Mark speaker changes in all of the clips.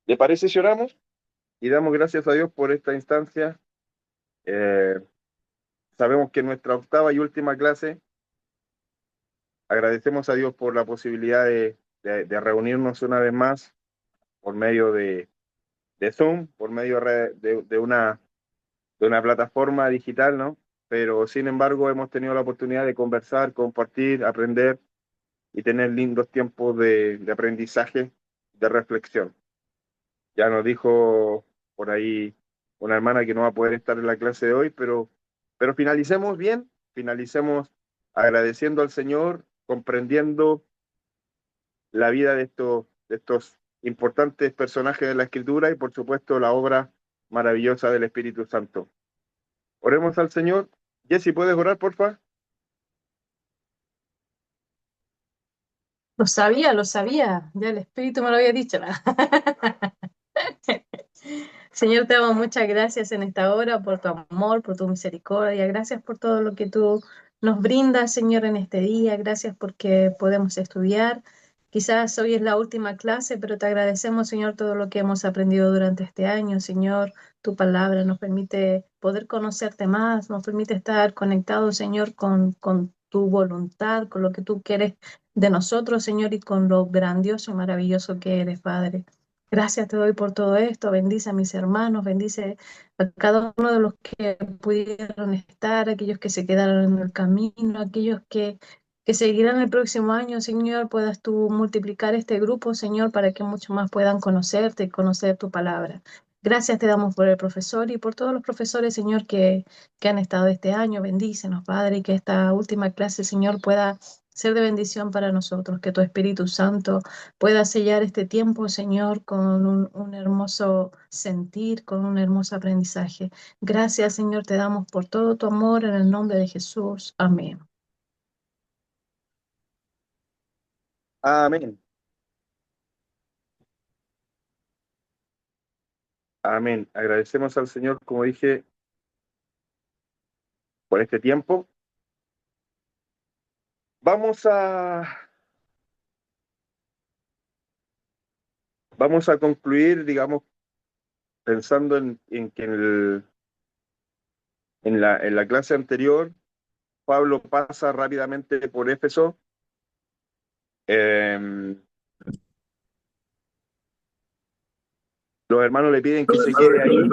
Speaker 1: ¿Le parece si oramos? Y damos gracias a Dios por esta instancia. Eh, Sabemos que en nuestra octava y última clase agradecemos a Dios por la posibilidad de reunirnos una vez más por medio de Zoom, por medio de una plataforma digital, ¿no? Pero sin embargo hemos tenido la oportunidad de conversar, compartir, aprender y tener lindos tiempos de aprendizaje, de reflexión. Ya nos dijo por ahí una hermana que no va a poder estar en la clase de hoy, pero finalicemos bien, finalicemos agradeciendo al Señor, comprendiendo la vida de estos importantes personajes de la Escritura y por supuesto la obra maravillosa del Espíritu Santo. Oremos al Señor. Jessy, ¿puedes orar, porfa?
Speaker 2: Lo sabía, ya el Espíritu me lo había dicho. Señor, te damos muchas gracias en esta hora por tu amor, por tu misericordia. Gracias por todo lo que tú nos brindas, Señor, en este día. Gracias porque podemos estudiar. Quizás hoy es la última clase, pero te agradecemos, Señor, todo lo que hemos aprendido durante este año. Señor, tu palabra nos permite poder conocerte más, nos permite estar conectados, Señor, con tu voluntad, con lo que tú quieres de nosotros, Señor, y con lo grandioso y maravilloso que eres, Padre. Gracias te doy por todo esto. Bendice a mis hermanos, bendice a cada uno de los que pudieron estar, aquellos que se quedaron en el camino, aquellos que seguirán el próximo año, Señor. Puedas tú multiplicar este grupo, Señor, para que muchos más puedan conocerte y conocer tu palabra. Gracias te damos por el profesor y por todos los profesores, Señor, que han estado este año. Bendícenos, Padre, y que esta última clase, Señor, pueda ser de bendición para nosotros, que tu Espíritu Santo pueda sellar este tiempo, Señor, con un hermoso sentir, con un hermoso aprendizaje. Gracias, Señor, te damos por todo tu amor en el nombre de Jesús. Amén.
Speaker 1: Amén. Amén. Agradecemos al Señor, como dije, por este tiempo. Vamos a, vamos a concluir, digamos, pensando en que en la clase anterior, Pablo pasa rápidamente por Éfeso. Eh, los hermanos le piden que se quede ahí.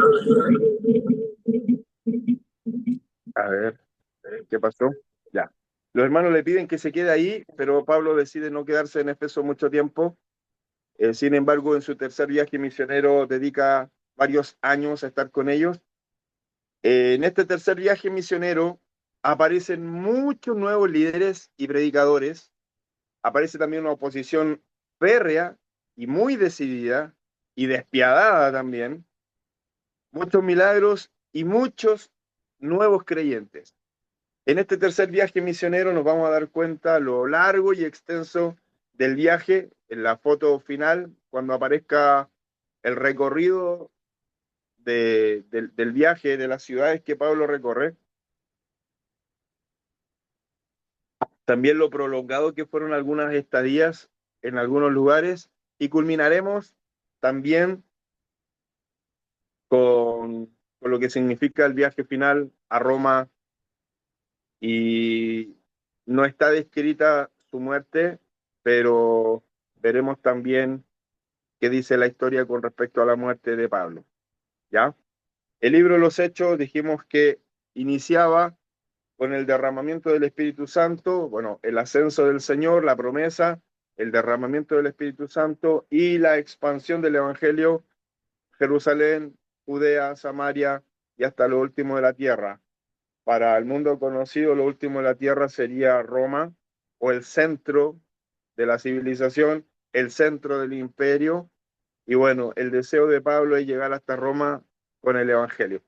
Speaker 1: A ver, ¿qué pasó? Ya. Los hermanos le piden que se quede ahí, pero Pablo decide no quedarse en Éfeso mucho tiempo. Sin embargo, en su tercer viaje misionero dedica varios años a estar con ellos. En este tercer viaje misionero aparecen muchos nuevos líderes y predicadores. Aparece también una oposición férrea y muy decidida y despiadada también. Muchos milagros y muchos nuevos creyentes. En este tercer viaje misionero nos vamos a dar cuenta lo largo y extenso del viaje. En la foto final, cuando aparezca el recorrido del viaje, de las ciudades que Pablo recorre, también lo prolongado que fueron algunas estadías en algunos lugares y culminaremos también con lo que significa el viaje final a Roma y no está descrita su muerte, pero veremos también qué dice la historia con respecto a la muerte de Pablo, ¿ya? El libro de los Hechos dijimos que iniciaba con el derramamiento del Espíritu Santo, bueno, el ascenso del Señor, la promesa, el derramamiento del Espíritu Santo y la expansión del Evangelio, Jerusalén, Judea, Samaria y hasta lo último de la tierra. Para el mundo conocido, lo último de la tierra sería Roma o el centro de la civilización, el centro del imperio. Y bueno, el deseo de Pablo es llegar hasta Roma con el Evangelio.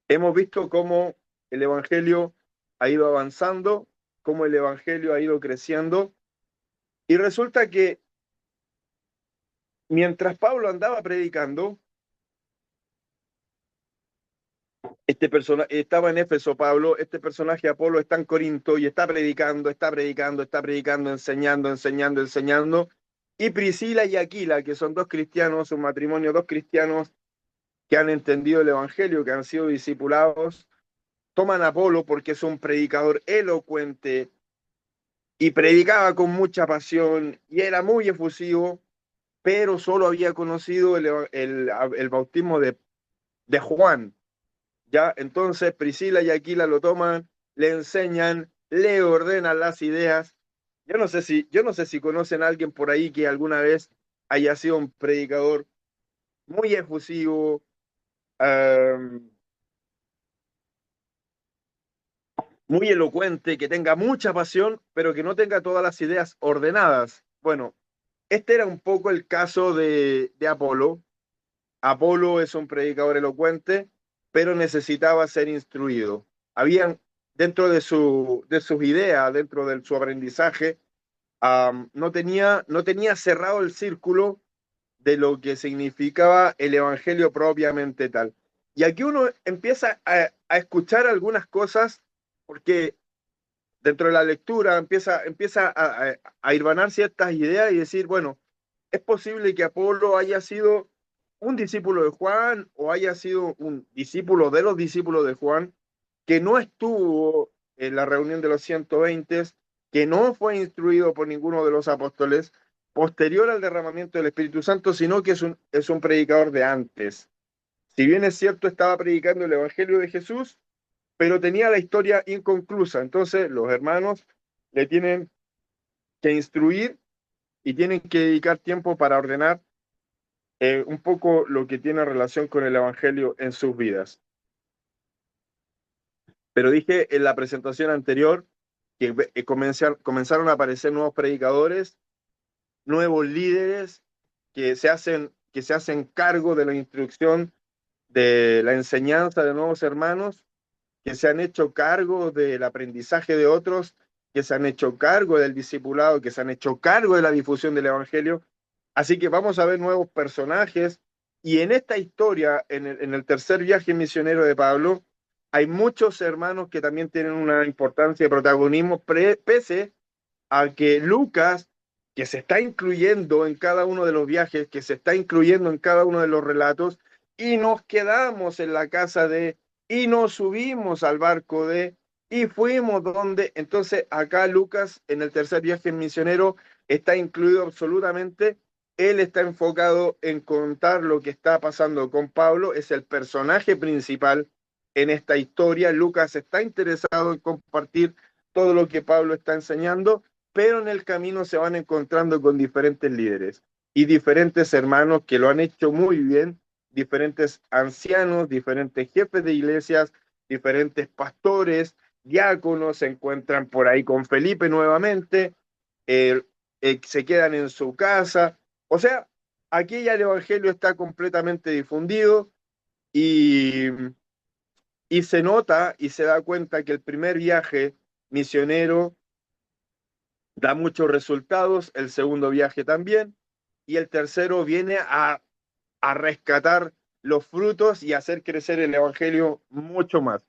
Speaker 1: Hemos visto cómo el Evangelio ha ido avanzando, cómo el Evangelio ha ido creciendo, y resulta que mientras Pablo andaba predicando, estaba en Éfeso Pablo, este personaje Apolo está en Corinto y está predicando, enseñando, enseñando, enseñando, y Priscila y Aquila, que son dos cristianos, un matrimonio, dos cristianos que han entendido el Evangelio, que han sido discipulados, toman a Apolo porque es un predicador elocuente y predicaba con mucha pasión y era muy efusivo, pero solo había conocido el bautismo de Juan. ¿Ya? Entonces Priscila y Aquila lo toman, le enseñan, le ordenan las ideas. Yo no sé si conocen a alguien por ahí que alguna vez haya sido un predicador muy efusivo, eh, muy elocuente, que tenga mucha pasión, pero que no tenga todas las ideas ordenadas. Bueno, este era un poco el caso de Apolo. Apolo es un predicador elocuente, pero necesitaba ser instruido. Habían, dentro de sus ideas, dentro de su aprendizaje, no tenía cerrado el círculo de lo que significaba el evangelio propiamente tal. Y aquí uno empieza a escuchar algunas cosas, porque dentro de la lectura empieza a hilvanar ciertas ideas y decir, bueno, es posible que Apolo haya sido un discípulo de Juan o haya sido un discípulo de los discípulos de Juan que no estuvo en la reunión de los 120, que no fue instruido por ninguno de los apóstoles posterior al derramamiento del Espíritu Santo, sino que es un predicador de antes. Si bien es cierto, estaba predicando el Evangelio de Jesús, pero tenía la historia inconclusa. Entonces los hermanos le tienen que instruir y tienen que dedicar tiempo para ordenar un poco lo que tiene relación con el Evangelio en sus vidas. Pero dije en la presentación anterior que comenzaron a aparecer nuevos predicadores, nuevos líderes que se hacen cargo de la instrucción, de la enseñanza de nuevos hermanos, que se han hecho cargo del aprendizaje de otros, que se han hecho cargo del discipulado, que se han hecho cargo de la difusión del Evangelio. Así que vamos a ver nuevos personajes. Y en esta historia, en el tercer viaje misionero de Pablo, hay muchos hermanos que también tienen una importancia de protagonismo, pese a que Lucas, que se está incluyendo en cada uno de los viajes, que se está incluyendo en cada uno de los relatos, y nos quedamos en la casa de, y nos subimos al barco de, y fuimos donde. Entonces acá Lucas, en el tercer viaje misionero, está incluido absolutamente. Él está enfocado en contar lo que está pasando con Pablo, es el personaje principal en esta historia. Lucas está interesado en compartir todo lo que Pablo está enseñando, pero en el camino se van encontrando con diferentes líderes y diferentes hermanos que lo han hecho muy bien, diferentes ancianos, diferentes jefes de iglesias, diferentes pastores, diáconos, se encuentran por ahí con Felipe nuevamente, eh, se quedan en su casa. O sea, aquí ya el Evangelio está completamente difundido y, y se nota y se da cuenta que el primer viaje misionero da muchos resultados, el segundo viaje también, y el tercero viene a rescatar los frutos y hacer crecer el Evangelio mucho más.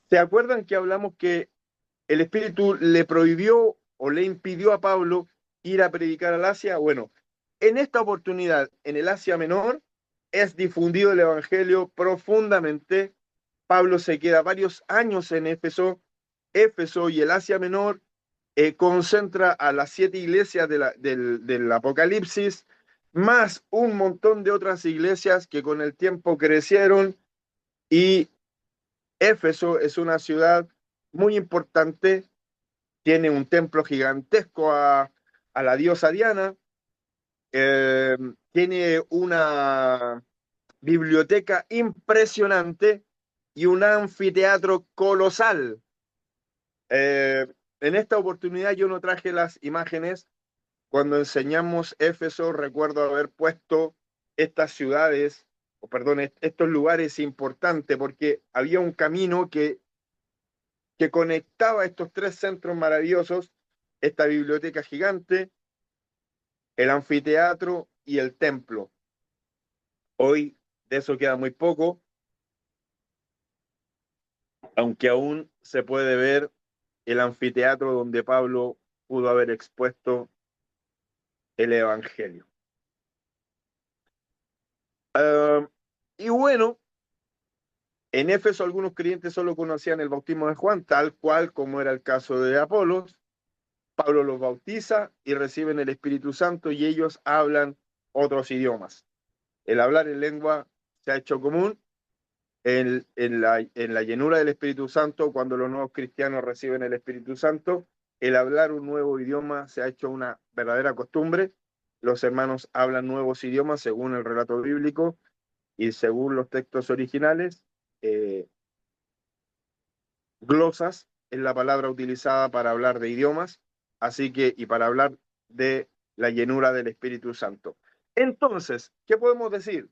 Speaker 1: ¿Se acuerdan que hablamos que el Espíritu le prohibió o le impidió a Pablo ir a predicar al Asia? Bueno, en esta oportunidad, en el Asia Menor, es difundido el Evangelio profundamente. Pablo se queda varios años en Éfeso. Éfeso y el Asia Menor concentra a las 7 iglesias del Apocalipsis, más un montón de otras iglesias que con el tiempo crecieron, y Éfeso es una ciudad muy importante, tiene un templo gigantesco a la diosa Diana, tiene una biblioteca impresionante y un anfiteatro colosal. En esta oportunidad yo no traje las imágenes. Cuando enseñamos Éfeso, recuerdo haber puesto estas ciudades, o perdón, estos lugares importantes, porque había un camino que conectaba estos tres centros maravillosos, esta biblioteca gigante, el anfiteatro y el templo. Hoy de eso queda muy poco, aunque aún se puede ver el anfiteatro donde Pablo pudo haber expuesto el Evangelio. Uh, y bueno, en Éfeso algunos creyentes solo conocían el bautismo de Juan, tal cual como era el caso de Apolos. Pablo los bautiza y reciben el Espíritu Santo y ellos hablan otros idiomas. El hablar en lengua se ha hecho común en la llenura del Espíritu Santo, cuando los nuevos cristianos reciben el Espíritu Santo. El hablar un nuevo idioma se ha hecho una verdadera costumbre. Los hermanos hablan nuevos idiomas según el relato bíblico y según los textos originales. Eh, Glosas es la palabra utilizada para hablar de idiomas, así que, y para hablar de la llenura del Espíritu Santo. Entonces, ¿qué podemos decir?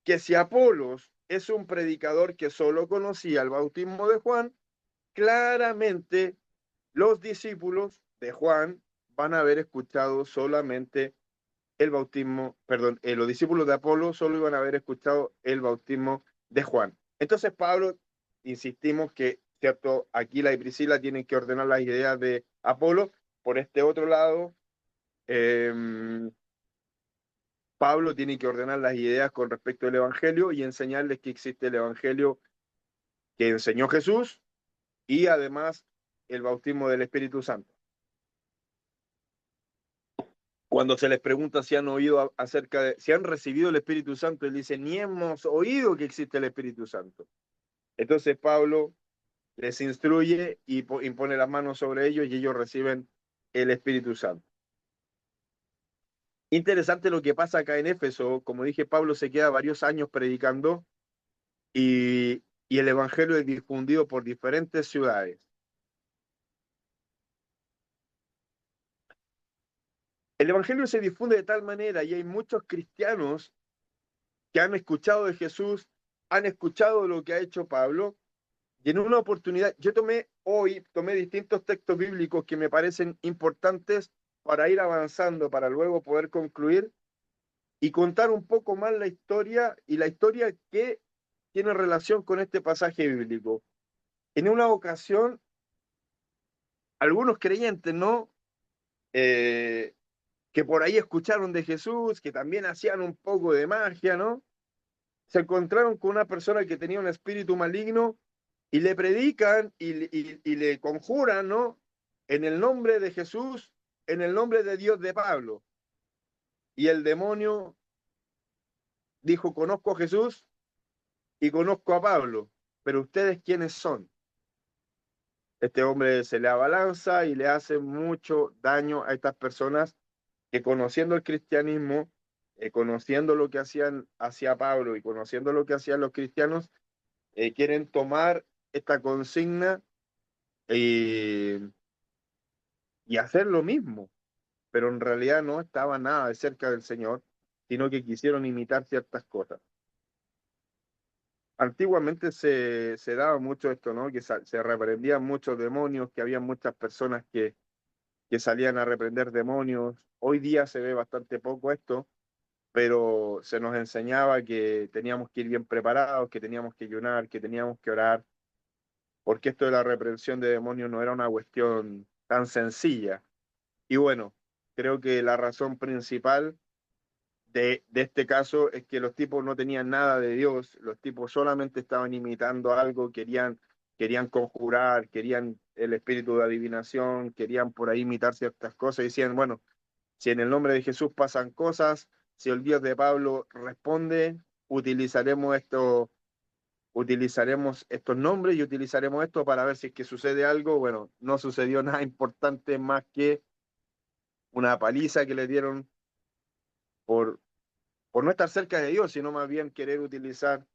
Speaker 1: Que si Apolos es un predicador que solo conocía el bautismo de Juan, claramente los discípulos de Juan van a haber escuchado solamente el bautismo, perdón, los discípulos de Apolo solo iban a haber escuchado el bautismo de Juan. Entonces Pablo, insistimos que, cierto, Aquila y Priscila tienen que ordenar las ideas de Apolo. Por este otro lado, eh, Pablo tiene que ordenar las ideas con respecto al Evangelio y enseñarles que existe el Evangelio que enseñó Jesús y además el bautismo del Espíritu Santo. Cuando se les pregunta si han oído acerca de, si han recibido el Espíritu Santo, él dice, ni hemos oído que existe el Espíritu Santo. Entonces Pablo les instruye y impone las manos sobre ellos y ellos reciben el Espíritu Santo. Interesante lo que pasa acá en Éfeso. Como dije, Pablo se queda varios años predicando y el Evangelio es difundido por diferentes ciudades. El Evangelio se difunde de tal manera y hay muchos cristianos que han escuchado de Jesús, han escuchado lo que ha hecho Pablo. Y en una oportunidad, yo tomé distintos textos bíblicos que me parecen importantes para ir avanzando, para luego poder concluir y contar un poco más la historia y la historia que tiene relación con este pasaje bíblico. En una ocasión, algunos creyentes, ¿no? Eh, que por ahí escucharon de Jesús, que también hacían un poco de magia, ¿no? Se encontraron con una persona que tenía un espíritu maligno y le predican y le conjuran, ¿no? En el nombre de Jesús, en el nombre de Dios de Pablo. Y el demonio dijo, conozco a Jesús y conozco a Pablo, pero ustedes quiénes son. Este hombre se le abalanza y le hace mucho daño a estas personas que conociendo el cristianismo, conociendo lo que hacía Pablo y conociendo lo que hacían los cristianos, quieren tomar esta consigna y, y hacer lo mismo, pero en realidad no estaba nada de cerca del Señor, sino que quisieron imitar ciertas cosas. Antiguamente se daba mucho esto, ¿no? Que se reprendían muchos demonios, que había muchas personas que salían a reprender demonios. Hoy día se ve bastante poco esto, pero se nos enseñaba que teníamos que ir bien preparados, que teníamos que ayunar, que teníamos que orar, porque esto de la reprensión de demonios no era una cuestión tan sencilla. Y bueno, creo que la razón principal de este caso es que los tipos no tenían nada de Dios, los tipos solamente estaban imitando algo, querían conjurar, querían el espíritu de adivinación, querían por ahí imitar ciertas cosas y decían, bueno, si en el nombre de Jesús pasan cosas, si el Dios de Pablo responde, utilizaremos esto, utilizaremos estos nombres y utilizaremos esto para ver si es que sucede algo. Bueno, no sucedió nada importante más que una paliza que le dieron por, por no estar cerca de Dios, sino más bien querer utilizarlo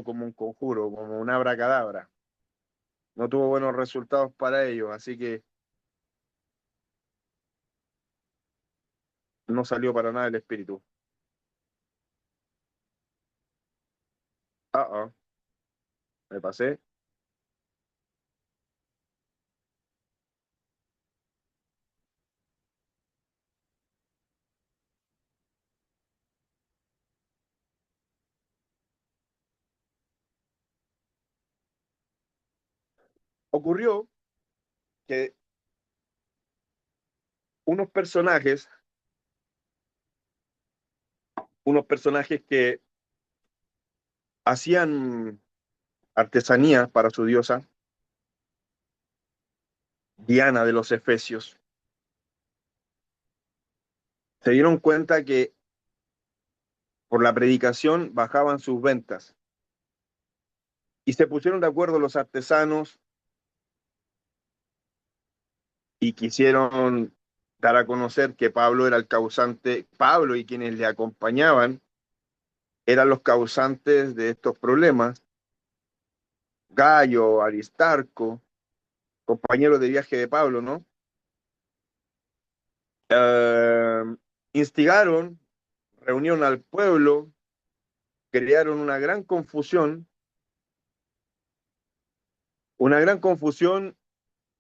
Speaker 1: como un conjuro, como un abracadabra. No tuvo buenos resultados para ellos, así que no salió para nada el espíritu. Ah, me pasé. Ocurrió que unos personajes, unos personajes que hacían artesanía para su diosa, Diana de los Efesios, se dieron cuenta que por la predicación bajaban sus ventas y se pusieron de acuerdo los artesanos y quisieron dar a conocer que Pablo era el causante, Pablo y quienes le acompañaban eran los causantes de estos problemas. Gayo, Aristarco, compañeros de viaje de Pablo, ¿no? Eh, Instigaron, reunieron al pueblo, crearon una gran confusión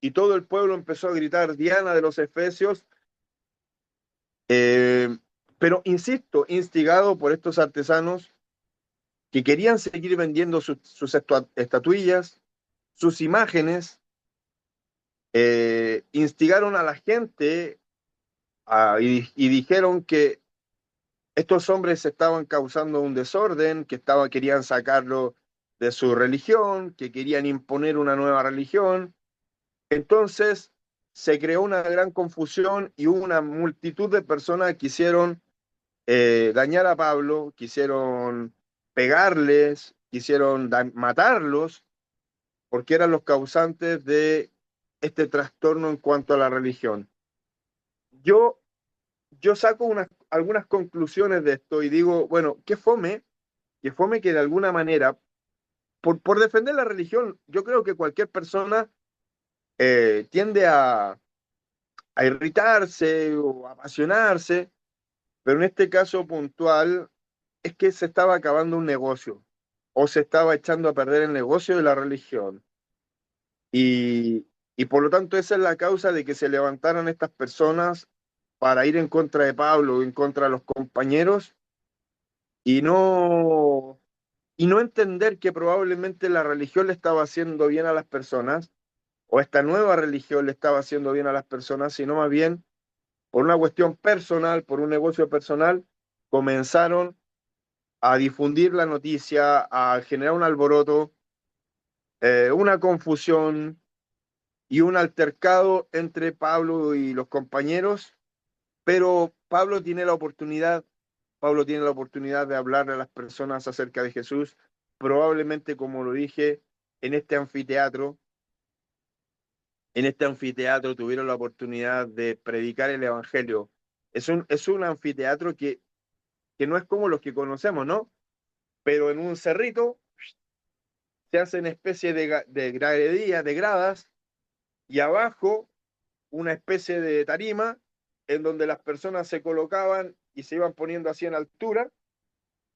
Speaker 1: y todo el pueblo empezó a gritar Diana de los Efesios, eh, pero insisto, instigado por estos artesanos que querían seguir vendiendo sus estatuillas, sus imágenes, instigaron a la gente y dijeron que estos hombres estaban causando un desorden, que querían sacarlo de su religión, que querían imponer una nueva religión. Entonces se creó una gran confusión y hubo una multitud de personas que quisieron dañar a Pablo, quisieron pegarles, quisieron matarlos, porque eran los causantes de este trastorno en cuanto a la religión. Yo, yo saco algunas conclusiones de esto y digo, bueno, qué fome que de alguna manera, por defender la religión, yo creo que cualquier persona tiende a irritarse o a apasionarse, pero en este caso puntual es que se estaba acabando un negocio o se estaba echando a perder el negocio de la religión. Y por lo tanto esa es la causa de que se levantaran estas personas para ir en contra de Pablo, en contra de los compañeros y no, y no entender que probablemente la religión le estaba haciendo bien a las personas o esta nueva religión le estaba haciendo bien a las personas, sino más bien por una cuestión personal, por un negocio personal, comenzaron a difundir la noticia, a generar un alboroto, una confusión y un altercado entre Pablo y los compañeros, pero Pablo tiene la oportunidad de hablarle a las personas acerca de Jesús, probablemente como lo dije, en este anfiteatro, en este anfiteatro tuvieron la oportunidad de predicar el Evangelio. Es un anfiteatro que no es como los que conocemos, ¿no? Pero en un cerrito se hacen especie de graderías, de gradas, y abajo una especie de tarima en donde las personas se colocaban y se iban poniendo así en altura,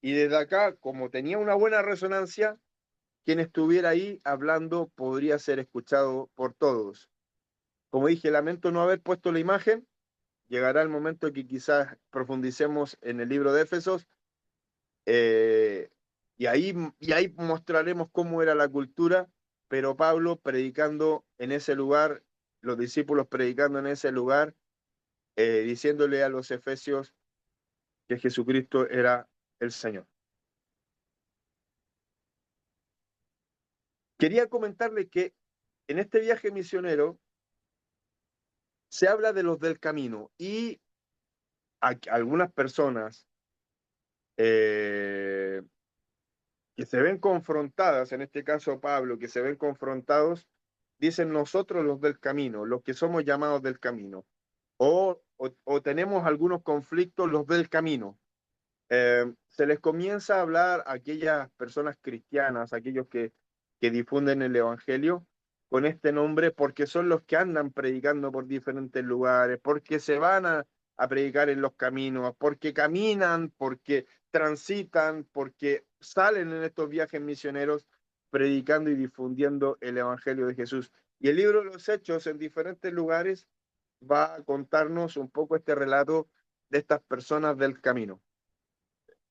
Speaker 1: y desde acá, como tenía una buena resonancia, quien estuviera ahí hablando podría ser escuchado por todos. Como dije, lamento no haber puesto la imagen, llegará el momento que quizás profundicemos en el libro de Éfesos, eh, y ahí mostraremos cómo era la cultura, pero Pablo predicando en ese lugar, los discípulos predicando en ese lugar, diciéndole a los efesios que Jesucristo era el Señor. Quería comentarle que en este viaje misionero se habla de los del camino y algunas personas eh, que se ven confrontadas, en este caso Pablo, que se ven confrontados, dicen nosotros los del camino, los que somos llamados del camino, o tenemos algunos conflictos los del camino. Se les comienza a hablar a aquellas personas cristianas, aquellos que difunden el Evangelio con este nombre, porque son los que andan predicando por diferentes lugares, porque se van a predicar en los caminos, porque caminan, porque transitan, porque salen en estos viajes misioneros predicando y difundiendo el Evangelio de Jesús. Y el libro de los Hechos en diferentes lugares va a contarnos un poco este relato de estas personas del camino,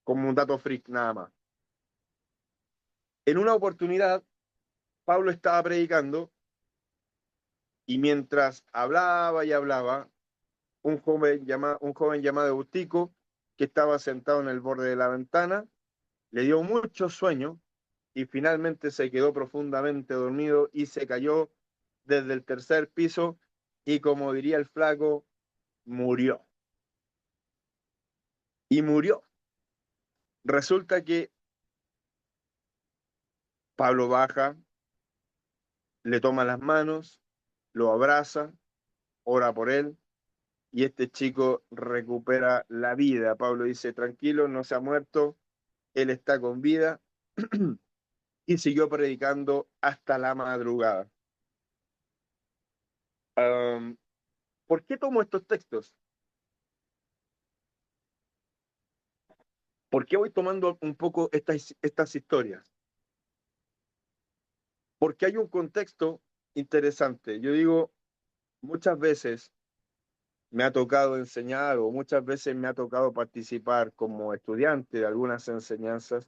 Speaker 1: como un dato freak nada más. En una oportunidad, Pablo estaba predicando y mientras hablaba y hablaba, un joven llamado Eutico, que estaba sentado en el borde de la ventana, le dio mucho sueño y finalmente se quedó profundamente dormido y se cayó desde el tercer piso y, como diría el flaco, murió. Y murió. Resulta que Pablo baja, le toma las manos, lo abraza, ora por él y este chico recupera la vida. Pablo dice, tranquilo, no se ha muerto, él está con vida y siguió predicando hasta la madrugada. Um, ¿Por qué tomo estos textos? ¿Por qué voy tomando un poco estas historias? Porque hay un contexto interesante. Yo digo, muchas veces me ha tocado enseñar o muchas veces me ha tocado participar como estudiante de algunas enseñanzas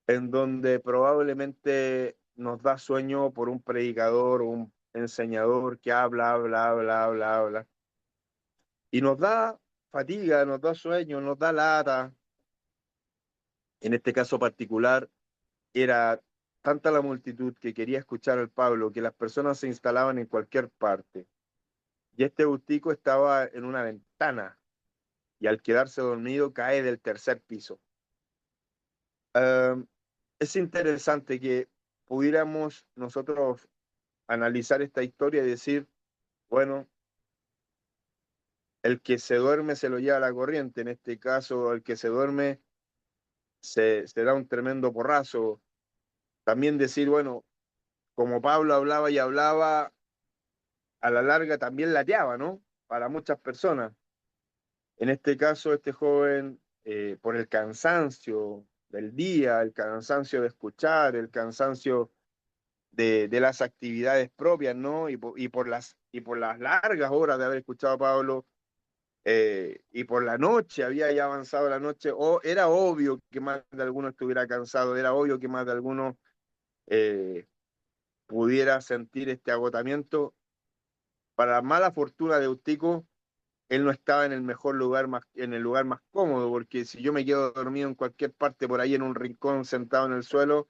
Speaker 1: en donde probablemente nos da sueño por un predicador o un enseñador que habla, y nos da fatiga, nos da sueño, nos da lata. En este caso particular, era tanta la multitud que quería escuchar al Pablo que las personas se instalaban en cualquier parte. Y este Eutico estaba en una ventana y al quedarse dormido cae del tercer piso. Uh, es interesante que pudiéramos nosotros analizar esta historia y decir, bueno, el que se duerme se lo lleva la corriente, en este caso el que se duerme se da un tremendo porrazo. También decir, bueno, como Pablo hablaba y hablaba, a la larga también lateaba, ¿no? Para muchas personas. En este caso, este joven, por el cansancio del día, el cansancio de escuchar, el cansancio de las actividades propias, ¿no? Y por las largas horas de haber escuchado a Pablo, y por la noche, había ya avanzado la noche, era obvio que más de alguno estuviera cansado, era obvio que más de alguno eh, pudiera sentir este agotamiento. Para la mala fortuna de Eutico, él no estaba en el mejor lugar, en el lugar más cómodo, porque si yo me quedo dormido en cualquier parte, por ahí en un rincón sentado en el suelo,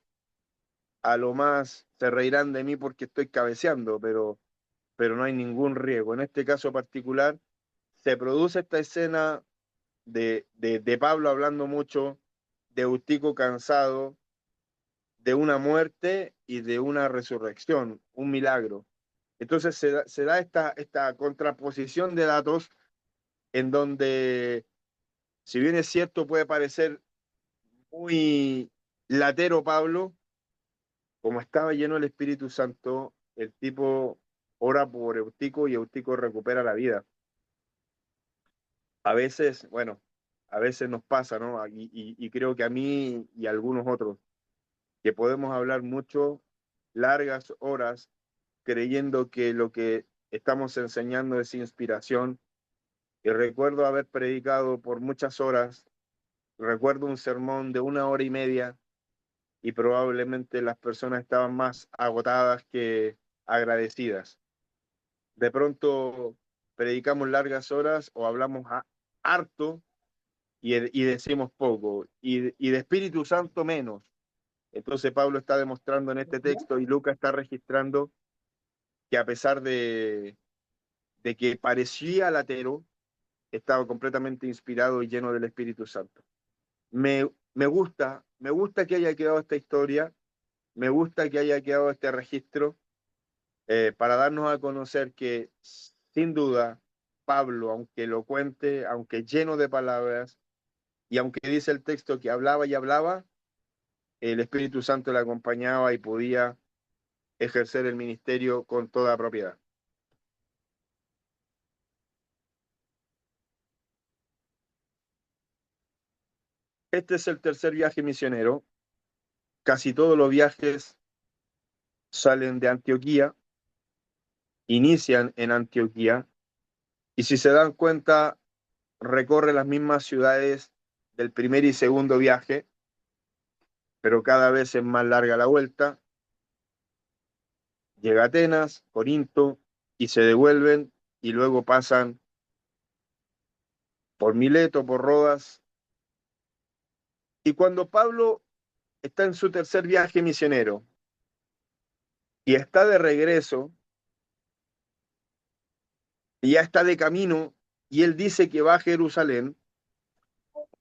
Speaker 1: a lo más se reirán de mí porque estoy cabeceando, pero no hay ningún riesgo. En este caso particular, se produce esta escena de Pablo hablando mucho, de Eutico cansado, de una muerte y de una resurrección, un milagro. Entonces se da esta contraposición de datos en donde, si bien es cierto, puede parecer muy latero Pablo, como estaba lleno del Espíritu Santo, el tipo ora por Eutico y Eutico recupera la vida. A veces, bueno, a veces nos pasa, ¿no? Y creo que a mí y a algunos otros, que podemos hablar mucho, largas horas, creyendo que lo que estamos enseñando es inspiración. Y recuerdo haber predicado por muchas horas, recuerdo un sermón de 1 hora y media y probablemente las personas estaban más agotadas que agradecidas. De pronto predicamos largas horas o hablamos harto y decimos poco, y de Espíritu Santo menos. Entonces Pablo está demostrando en este texto y Lucas está registrando que a pesar de que parecía latero, estaba completamente inspirado y lleno del Espíritu Santo. Me gusta que haya quedado esta historia, me gusta que haya quedado este registro, para darnos a conocer que sin duda Pablo, aunque lo cuente, aunque lleno de palabras, y aunque dice el texto que hablaba y hablaba, el Espíritu Santo le acompañaba y podía ejercer el ministerio con toda propiedad. Este es el tercer viaje misionero. Casi todos los viajes salen de Antioquía, inician en Antioquía, y si se dan cuenta, recorre las mismas ciudades del primer y segundo viaje, pero cada vez es más larga la vuelta. Llega a Atenas, Corinto, y se devuelven y luego pasan por Mileto, por Rodas. Y cuando Pablo está en su tercer viaje misionero y está de regreso, y ya está de camino, y él dice que va a Jerusalén,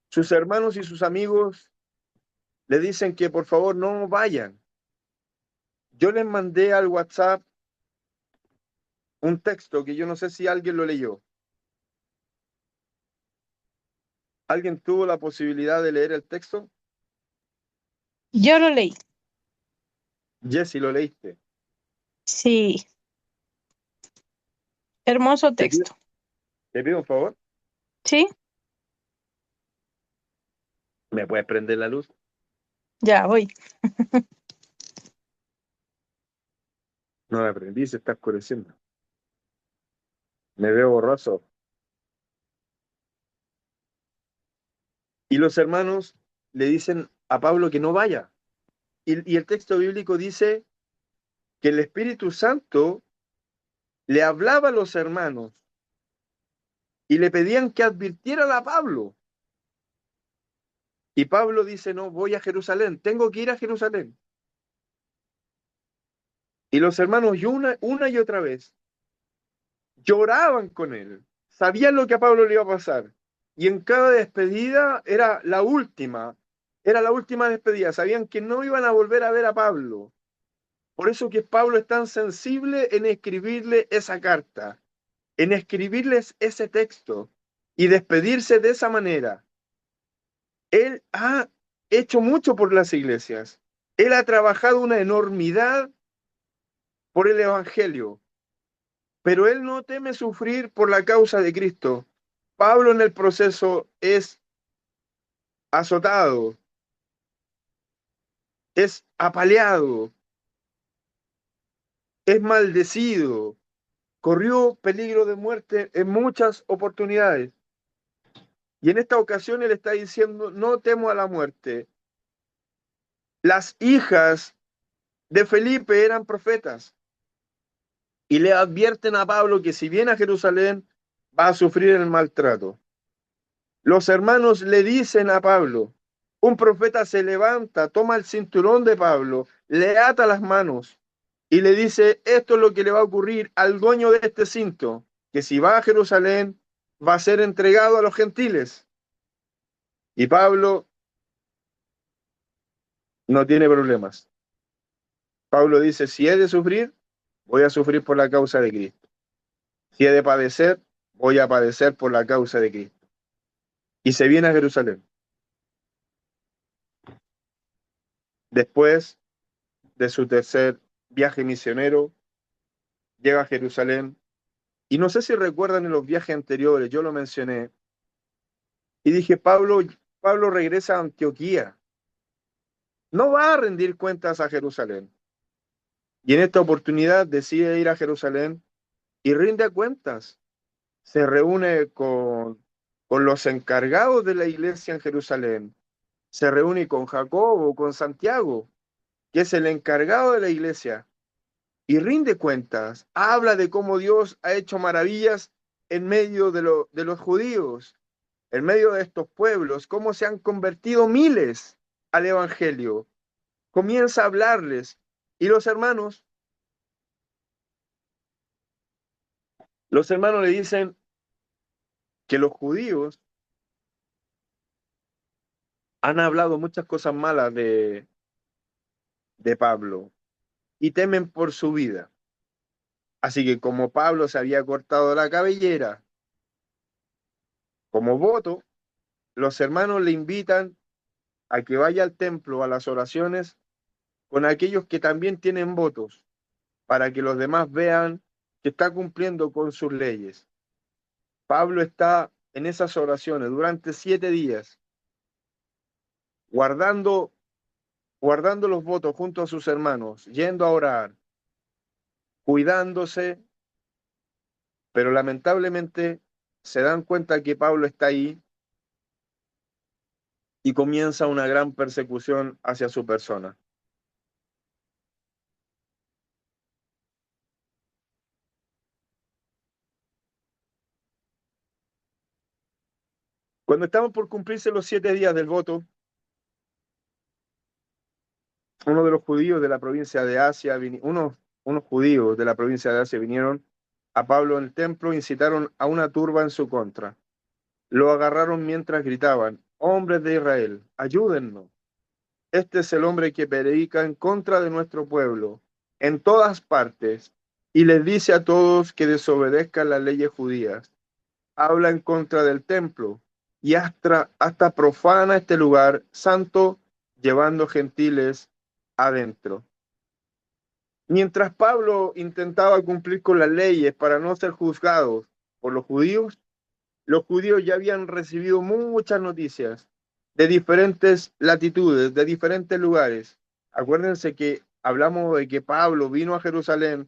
Speaker 1: sus hermanos y sus amigos le dicen que por favor no vayan. Yo les mandé al WhatsApp un texto que yo no sé si alguien lo leyó. ¿Alguien tuvo la posibilidad de leer el texto?
Speaker 2: Yo lo leí.
Speaker 1: Jessy, ¿lo leíste?
Speaker 2: Sí, hermoso
Speaker 1: Te pido,
Speaker 2: texto.
Speaker 1: te pido un favor.
Speaker 2: ¿Sí?
Speaker 1: ¿Me puedes prender la luz?
Speaker 2: Ya, voy.
Speaker 1: No la prendí, se está oscureciendo. Me veo borroso. Y los hermanos le dicen a Pablo que no vaya. Y el texto bíblico dice que el Espíritu Santo le hablaba a los hermanos y le pedían que advirtieran a Pablo. Y Pablo dice, no, voy a Jerusalén, tengo que ir a Jerusalén. Y los hermanos y una y otra vez lloraban con él, sabían lo que a Pablo le iba a pasar. Y en cada despedida era la última despedida, sabían que no iban a volver a ver a Pablo. Por eso que Pablo es tan sensible en escribirle esa carta, en escribirles ese texto y despedirse de esa manera. Él ha hecho mucho por las iglesias. Él ha trabajado una enormidad por el Evangelio, pero él no teme sufrir por la causa de Cristo. Pablo en el proceso es azotado, es apaleado, es maldecido, corrió peligro de muerte en muchas oportunidades. Y en esta ocasión él está diciendo, no temo a la muerte. Las hijas de Felipe eran profetas y le advierten a Pablo que si viene a Jerusalén va a sufrir el maltrato. Los hermanos le dicen a Pablo, un profeta se levanta, toma el cinturón de Pablo, le ata las manos y le dice, esto es lo que le va a ocurrir al dueño de este cinto, que si va a Jerusalén va a ser entregado a los gentiles. Y Pablo no tiene problemas. Pablo dice, si he de sufrir, voy a sufrir por la causa de Cristo. Si he de padecer, voy a padecer por la causa de Cristo. Y se viene a Jerusalén. Después de su tercer viaje misionero, llega a Jerusalén. Y no sé si recuerdan en los viajes anteriores, yo lo mencioné. Y dije, Pablo regresa a Antioquía. No va a rendir cuentas a Jerusalén. Y en esta oportunidad decide ir a Jerusalén y rinde cuentas. Se reúne con los encargados de la iglesia en Jerusalén. Se reúne con Jacobo, con Santiago, que es el encargado de la iglesia, y rinde cuentas. Habla de cómo Dios ha hecho maravillas en medio de los judíos, en medio de estos pueblos, cómo se han convertido miles al Evangelio. Comienza a hablarles. Y los hermanos le dicen que los judíos han hablado muchas cosas malas de Pablo y temen por su vida. Así que como Pablo se había cortado la cabellera como voto, los hermanos le invitan a que vaya al templo a las oraciones con aquellos que también tienen votos, para que los demás vean que está cumpliendo con sus leyes. Pablo está en esas oraciones durante 7 días, guardando, guardando los votos junto a sus hermanos, yendo a orar, cuidándose, pero lamentablemente se dan cuenta que Pablo está ahí y comienza una gran persecución hacia su persona. Cuando estaban por cumplirse los 7 días del voto, uno de los judíos de la provincia de Asia, unos judíos de la provincia de Asia vinieron a Pablo en el templo e incitaron a una turba en su contra. Lo agarraron mientras gritaban: hombres de Israel, ayúdennos. Este es el hombre que predica en contra de nuestro pueblo en todas partes y les dice a todos que desobedezcan las leyes judías. Habla en contra del templo y hasta profana este lugar santo, llevando gentiles adentro. Mientras Pablo intentaba cumplir con las leyes para no ser juzgados por los judíos ya habían recibido muchas noticias de diferentes latitudes, de diferentes lugares. Acuérdense que hablamos de que Pablo vino a Jerusalén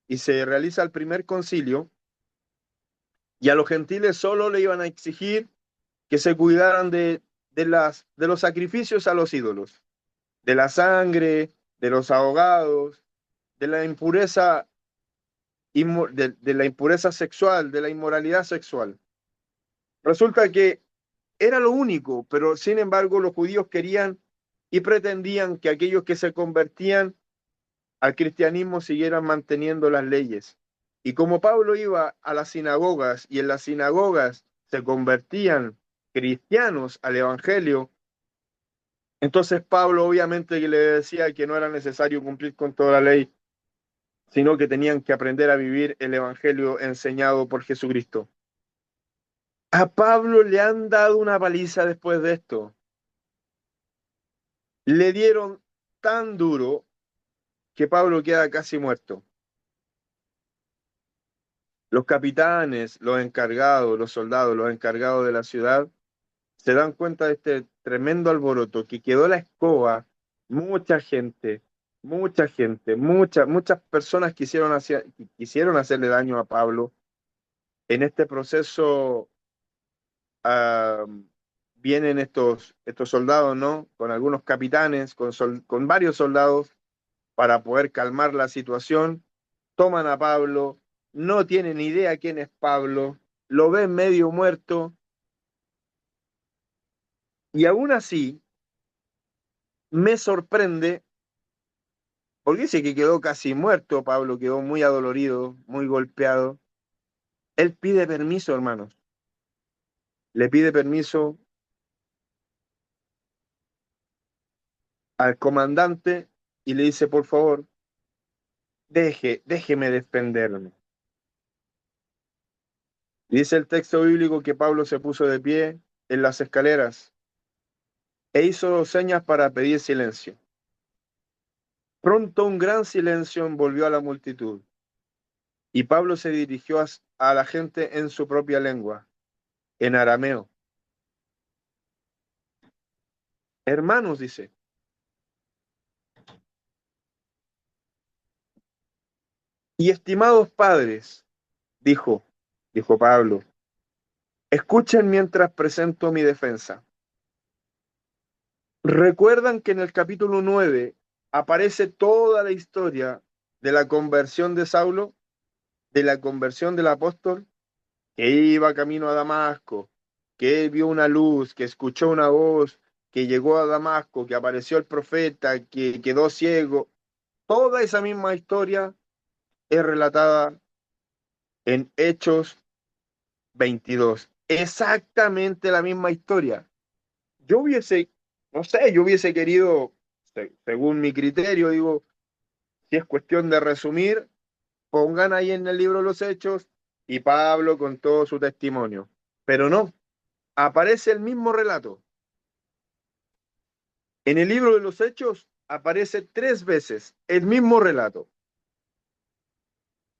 Speaker 1: y se realiza el primer concilio, y a los gentiles solo le iban a exigir que se cuidaran de los sacrificios a los ídolos, de la sangre, de los ahogados, de la impureza, de la impureza sexual, de la inmoralidad sexual. Resulta que era lo único, pero sin embargo los judíos querían y pretendían que aquellos que se convertían al cristianismo siguieran manteniendo las leyes. Y como Pablo iba a las sinagogas y en las sinagogas se convertían cristianos al evangelio, entonces Pablo obviamente que le decía que no era necesario cumplir con toda la ley, sino que tenían que aprender a vivir el evangelio enseñado por Jesucristo. A Pablo le han dado una paliza después de esto. Le dieron tan duro que Pablo queda casi muerto. Los capitanes, los encargados, los soldados, los encargados de la ciudad se dan cuenta de este tremendo alboroto que quedó la escoba. Mucha gente, muchas personas quisieron hacerle daño a Pablo. En este proceso ah, vienen estos soldados, ¿no? Con algunos capitanes, con varios soldados para poder calmar la situación. Toman a Pablo, no tienen idea quién es Pablo, lo ven medio muerto, y aún así me sorprende, porque dice que quedó casi muerto. Pablo quedó muy adolorido, muy golpeado. Él pide permiso, hermanos, le pide permiso al comandante y le dice: por favor, déjeme defenderme. Dice el texto bíblico que Pablo se puso de pie en las escaleras e hizo señas para pedir silencio. Pronto un gran silencio envolvió a la multitud, y Pablo se dirigió a la gente en su propia lengua, en arameo. Hermanos, dice, y estimados padres, dijo, dijo Pablo, escuchen mientras presento mi defensa. ¿Recuerdan que en el capítulo 9 aparece toda la historia de la conversión de Saulo, de la conversión del apóstol, que iba camino a Damasco, que él vio una luz, que escuchó una voz, que llegó a Damasco, que apareció el profeta, que quedó ciego? Toda esa misma historia es relatada en Hechos 22. Exactamente la misma historia. Yo hubiese, no sé, yo hubiese querido, según mi criterio, digo, si es cuestión de resumir, pongan ahí en el libro los Hechos y Pablo con todo su testimonio. Pero no, aparece el mismo relato. En el libro de los Hechos aparece 3 veces el mismo relato.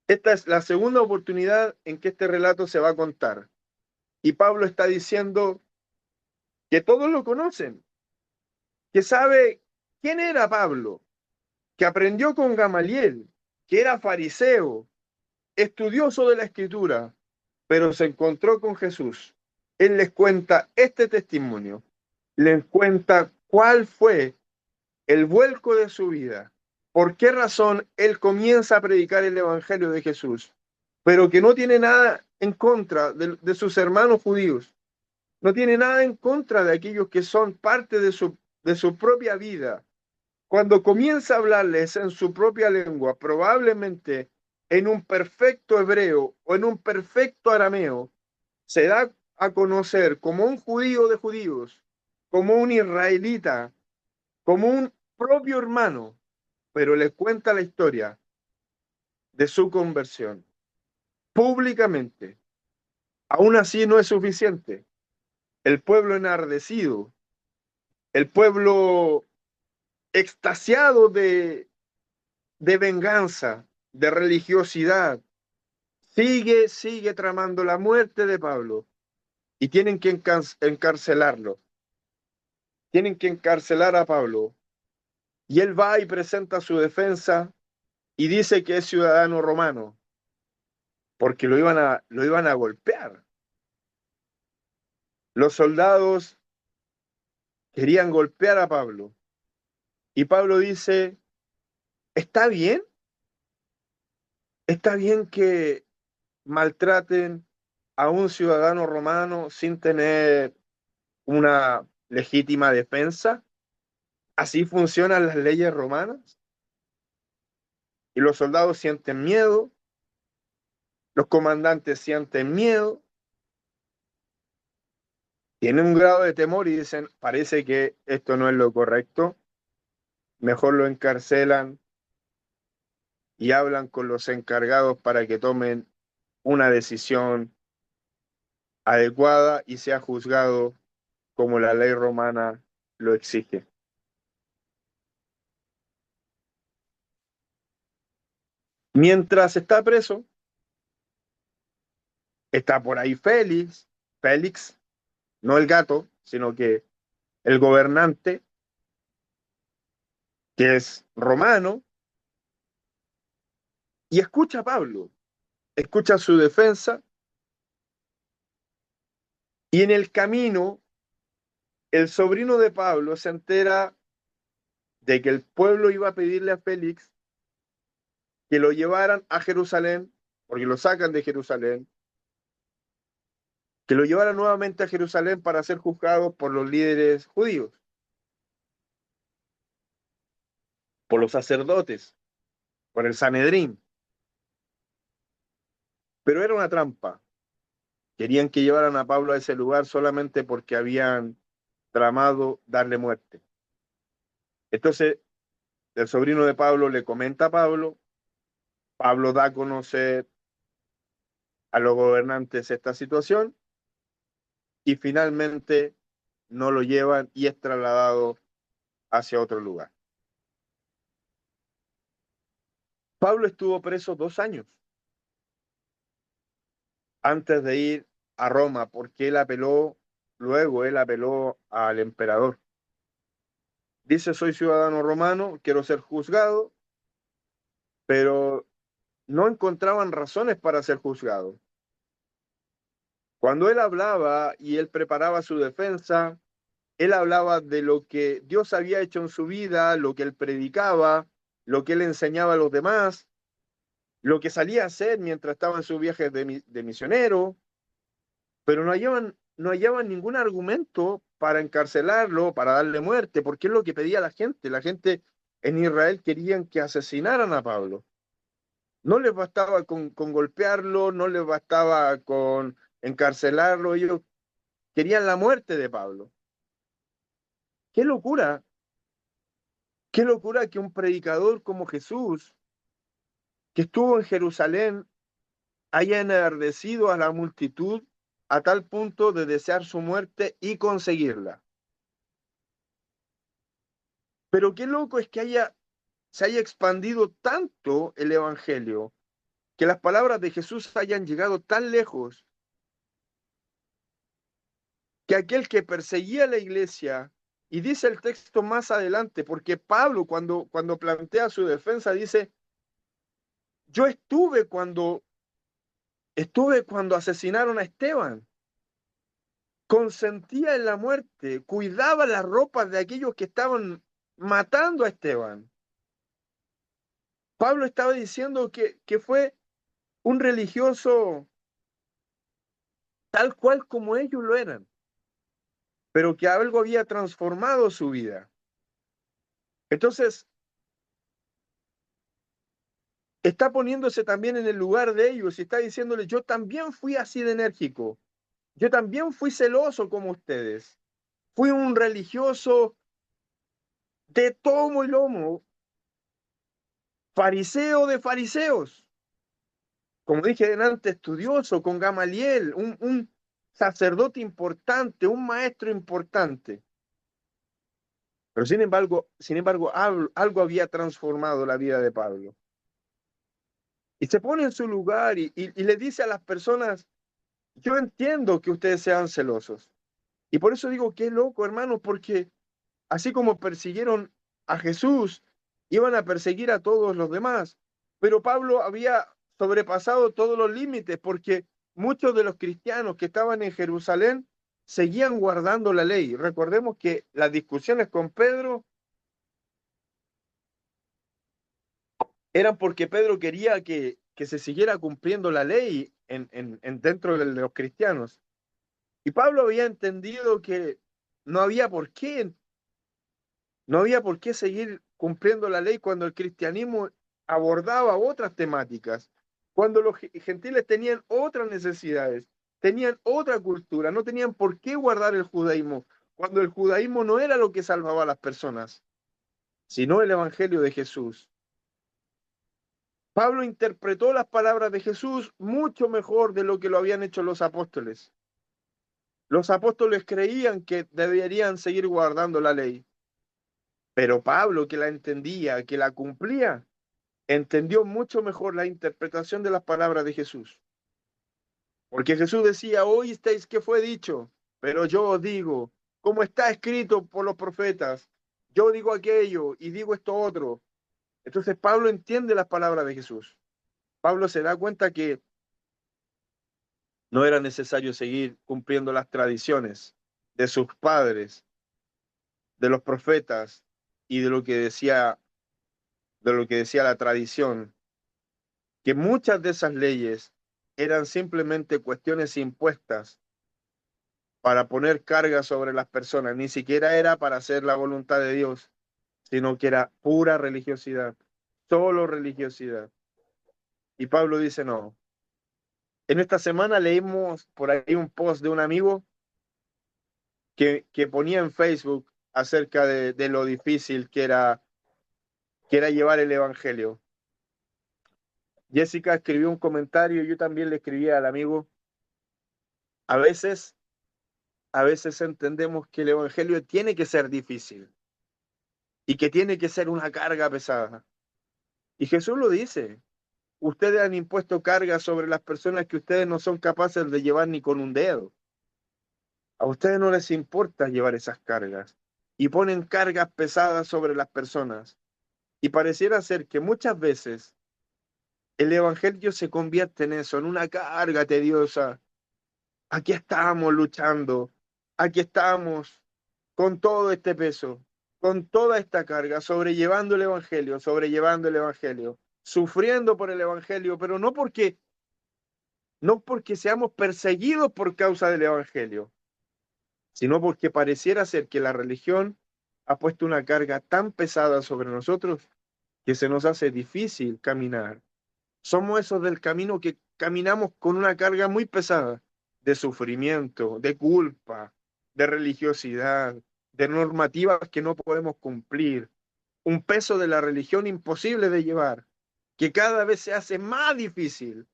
Speaker 1: Esta es la segunda oportunidad en que este relato se va a contar. Y Pablo está diciendo que todos lo conocen, que sabe quién era Pablo, que aprendió con Gamaliel, que era fariseo, estudioso de la escritura, pero se encontró con Jesús. Él les cuenta este testimonio, les cuenta cuál fue el vuelco de su vida, por qué razón él comienza a predicar el evangelio de Jesús, pero que no tiene nada en contra de sus hermanos judíos. no tiene nada en contra de aquellos que son parte de su propia vida. Cuando comienza a hablarles en su propia lengua, probablemente en un perfecto hebreo o en un perfecto arameo, se da a conocer como un judío de judíos, como un israelita, como un propio hermano, pero les cuenta la historia de su conversión públicamente. Aún así no es suficiente. El pueblo enardecido, el pueblo extasiado de venganza, de religiosidad, sigue tramando la muerte de Pablo y tienen que encarcelarlo. Tienen que encarcelar a Pablo. Y él va y presenta su defensa y dice que es ciudadano romano, porque lo iban a golpear. Los soldados querían golpear a Pablo. Y Pablo dice, ¿está bien? ¿Está bien que maltraten a un ciudadano romano sin tener una legítima defensa? ¿Así funcionan las leyes romanas? Y los soldados sienten miedo, los comandantes sienten miedo, tienen un grado de temor y dicen, parece que esto no es lo correcto, mejor lo encarcelan y hablan con los encargados para que tomen una decisión adecuada y sea juzgado como la ley romana lo exige. Mientras está preso, está por ahí Félix, no el gato, sino que el gobernante, que es romano, y escucha a Pablo, escucha su defensa, y en el camino el sobrino de Pablo se entera de que el pueblo iba a pedirle a Félix que lo llevaran a Jerusalén, porque lo sacan de Jerusalén, que lo llevaran nuevamente a Jerusalén para ser juzgado por los líderes judíos, por los sacerdotes, por el Sanedrín. Pero era una trampa. Querían que llevaran a Pablo a ese lugar solamente porque habían tramado darle muerte. Entonces, el sobrino de Pablo le comenta a Pablo, Pablo da a conocer a los gobernantes esta situación y finalmente no lo llevan y es trasladado hacia otro lugar. Pablo estuvo preso 2 años antes de ir a Roma porque luego él apeló al emperador. Dice, soy ciudadano romano, quiero ser juzgado, pero no encontraban razones para ser juzgado. Cuando él hablaba y él preparaba su defensa, él hablaba de lo que Dios había hecho en su vida, lo que él predicaba, lo que él enseñaba a los demás, lo que salía a hacer mientras estaba en sus viajes de misionero, pero no hallaban ningún argumento para encarcelarlo, para darle muerte, porque es lo que pedía la gente. La gente en Israel querían que asesinaran a Pablo. No les bastaba con golpearlo, no les bastaba con encarcelarlo, ellos querían la muerte de Pablo. ¡Qué locura! ¡Qué locura que un predicador como Jesús, que estuvo en Jerusalén, haya enardecido a la multitud a tal punto de desear su muerte y conseguirla! Pero qué loco es que se haya expandido tanto el Evangelio, que las palabras de Jesús hayan llegado tan lejos, que aquel que perseguía la iglesia, y dice el texto más adelante, porque Pablo cuando plantea su defensa dice, yo estuve cuando asesinaron a Esteban, consentía en la muerte, cuidaba las ropas de aquellos que estaban matando a Esteban. Pablo estaba diciendo que fue un religioso tal cual como ellos lo eran. pero que algo había transformado su vida. Entonces, está poniéndose también en el lugar de ellos y está diciéndoles, yo también fui así de enérgico, yo también fui celoso como ustedes, fui un religioso de tomo y lomo, fariseo de fariseos, como dije antes, estudioso con Gamaliel, un sacerdote importante, un maestro importante. Pero sin embargo, algo había transformado la vida de Pablo. Y se pone en su lugar y le dice a las personas, yo entiendo que ustedes sean celosos. Y por eso digo que es loco, hermano, porque así como persiguieron a Jesús, iban a perseguir a todos los demás. Pero Pablo había sobrepasado todos los límites porque muchos de los cristianos que estaban en Jerusalén seguían guardando la ley. Recordemos que las discusiones con Pedro eran porque Pedro quería que se siguiera cumpliendo la ley dentro de los cristianos. Y Pablo había entendido que no había por qué, no había por qué seguir cumpliendo la ley cuando el cristianismo abordaba otras temáticas, cuando los gentiles tenían otras necesidades, tenían otra cultura, no tenían por qué guardar el judaísmo, cuando el judaísmo no era lo que salvaba a las personas, sino el evangelio de Jesús. Pablo interpretó las palabras de Jesús mucho mejor de lo que lo habían hecho los apóstoles. Los apóstoles creían que deberían seguir guardando la ley, pero Pablo, que la entendía, que la cumplía, entendió mucho mejor la interpretación de las palabras de Jesús. Porque Jesús decía, oísteis que fue dicho, pero yo os digo, como está escrito por los profetas, yo digo aquello y digo esto otro. Entonces Pablo entiende las palabras de Jesús. Pablo se da cuenta que no era necesario seguir cumpliendo las tradiciones de sus padres, de los profetas y de lo que decía la tradición, que muchas de esas leyes eran simplemente cuestiones impuestas para poner carga sobre las personas, ni siquiera era para hacer la voluntad de Dios, sino que era pura religiosidad, solo religiosidad. Y Pablo dice, no. En esta semana leímos por ahí un post de un amigo que ponía en Facebook acerca de lo difícil que era llevar el Evangelio. Jessica escribió un comentario, yo también le escribí al amigo. A veces, a veces entendemos que el Evangelio tiene que ser difícil y que tiene que ser una carga pesada. Y Jesús lo dice, ustedes han impuesto cargas sobre las personas que ustedes no son capaces de llevar ni con un dedo. A ustedes no les importa llevar esas cargas y ponen cargas pesadas sobre las personas. Y pareciera ser que muchas veces el Evangelio se convierte en eso, en una carga tediosa. Aquí estamos luchando, aquí estamos con todo este peso, con toda esta carga, sobrellevando el Evangelio, sufriendo por el Evangelio, pero no porque seamos perseguidos por causa del Evangelio, sino porque pareciera ser que la religión ha puesto una carga tan pesada sobre nosotros que se nos hace difícil caminar. Somos esos del camino que caminamos con una carga muy pesada de sufrimiento, de culpa, de religiosidad, de normativas que no podemos cumplir, un peso de la religión imposible de llevar, que cada vez se hace más difícil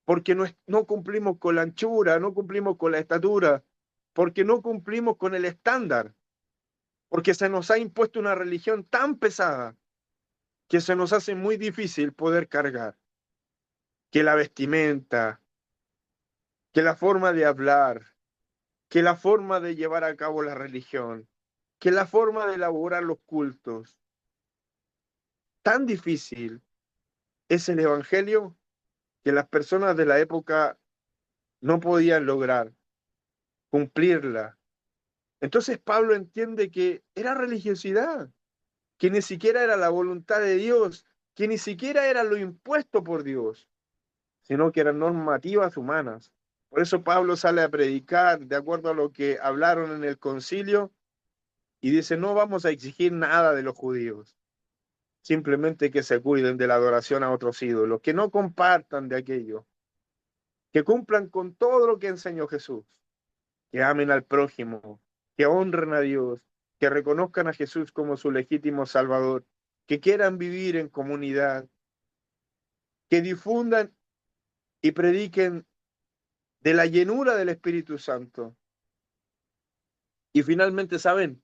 Speaker 1: porque no cumplimos con la anchura, no cumplimos con la estatura, porque no cumplimos con el estándar, porque se nos ha impuesto una religión tan pesada que se nos hace muy difícil poder cargar, que la vestimenta, que la forma de hablar, que la forma de llevar a cabo la religión, que la forma de elaborar los cultos. Tan difícil es el Evangelio que las personas de la época no podían lograr cumplirla. Entonces Pablo entiende que era religiosidad, que ni siquiera era la voluntad de Dios, que ni siquiera era lo impuesto por Dios, sino que eran normativas humanas, Por eso Pablo sale a predicar de acuerdo a lo que hablaron en el concilio y dice, no vamos a exigir nada de los judíos, simplemente que se cuiden de la adoración a otros ídolos, que no compartan de aquello, que cumplan con todo lo que enseñó Jesús, que amen al prójimo, que honren a Dios, que reconozcan a Jesús como su legítimo Salvador, que quieran vivir en comunidad, que difundan y prediquen de la llenura del Espíritu Santo. Y finalmente, ¿saben?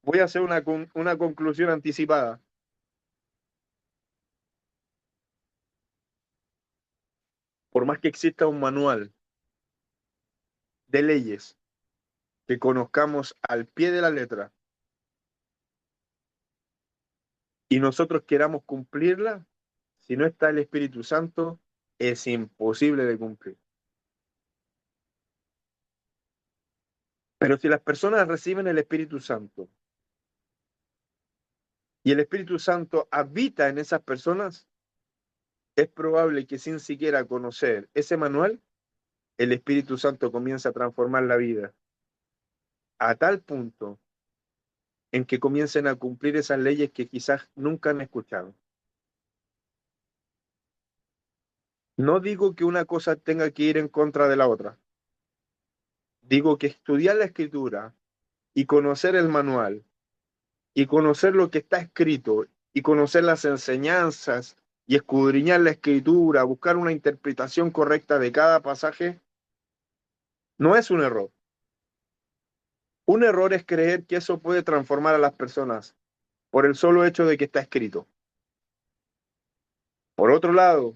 Speaker 1: Voy a hacer una conclusión anticipada. Por más que exista un manual de leyes que conozcamos al pie de la letra y nosotros queramos cumplirla, si no está el Espíritu Santo, es imposible de cumplir. Pero si las personas reciben el Espíritu Santo y el Espíritu Santo habita en esas personas, es probable que sin siquiera conocer ese manual, el Espíritu Santo comienza a transformar la vida a tal punto en que comiencen a cumplir esas leyes que quizás nunca han escuchado. No digo que una cosa tenga que ir en contra de la otra. Digo que estudiar la escritura y conocer el manual y conocer lo que está escrito y conocer las enseñanzas y escudriñar la escritura, buscar una interpretación correcta de cada pasaje, no es un error. Un error es creer que eso puede transformar a las personas por el solo hecho de que está escrito. Por otro lado,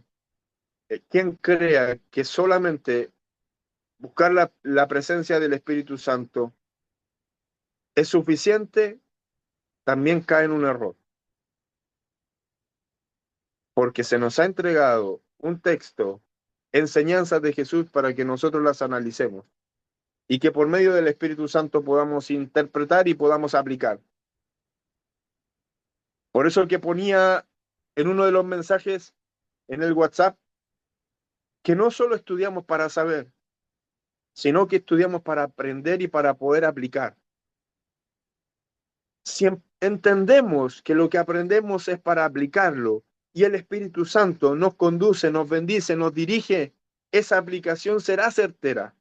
Speaker 1: quien crea que solamente buscar la presencia del Espíritu Santo es suficiente, también cae en un error, porque se nos ha entregado un texto, enseñanzas de Jesús para que nosotros las analicemos y que por medio del Espíritu Santo podamos interpretar y podamos aplicar. Por eso que ponía en uno de los mensajes en el WhatsApp que no solo estudiamos para saber, sino que estudiamos para aprender y para poder aplicar. Si entendemos que lo que aprendemos es para aplicarlo y el Espíritu Santo nos conduce, nos bendice, nos dirige, esa aplicación será certera.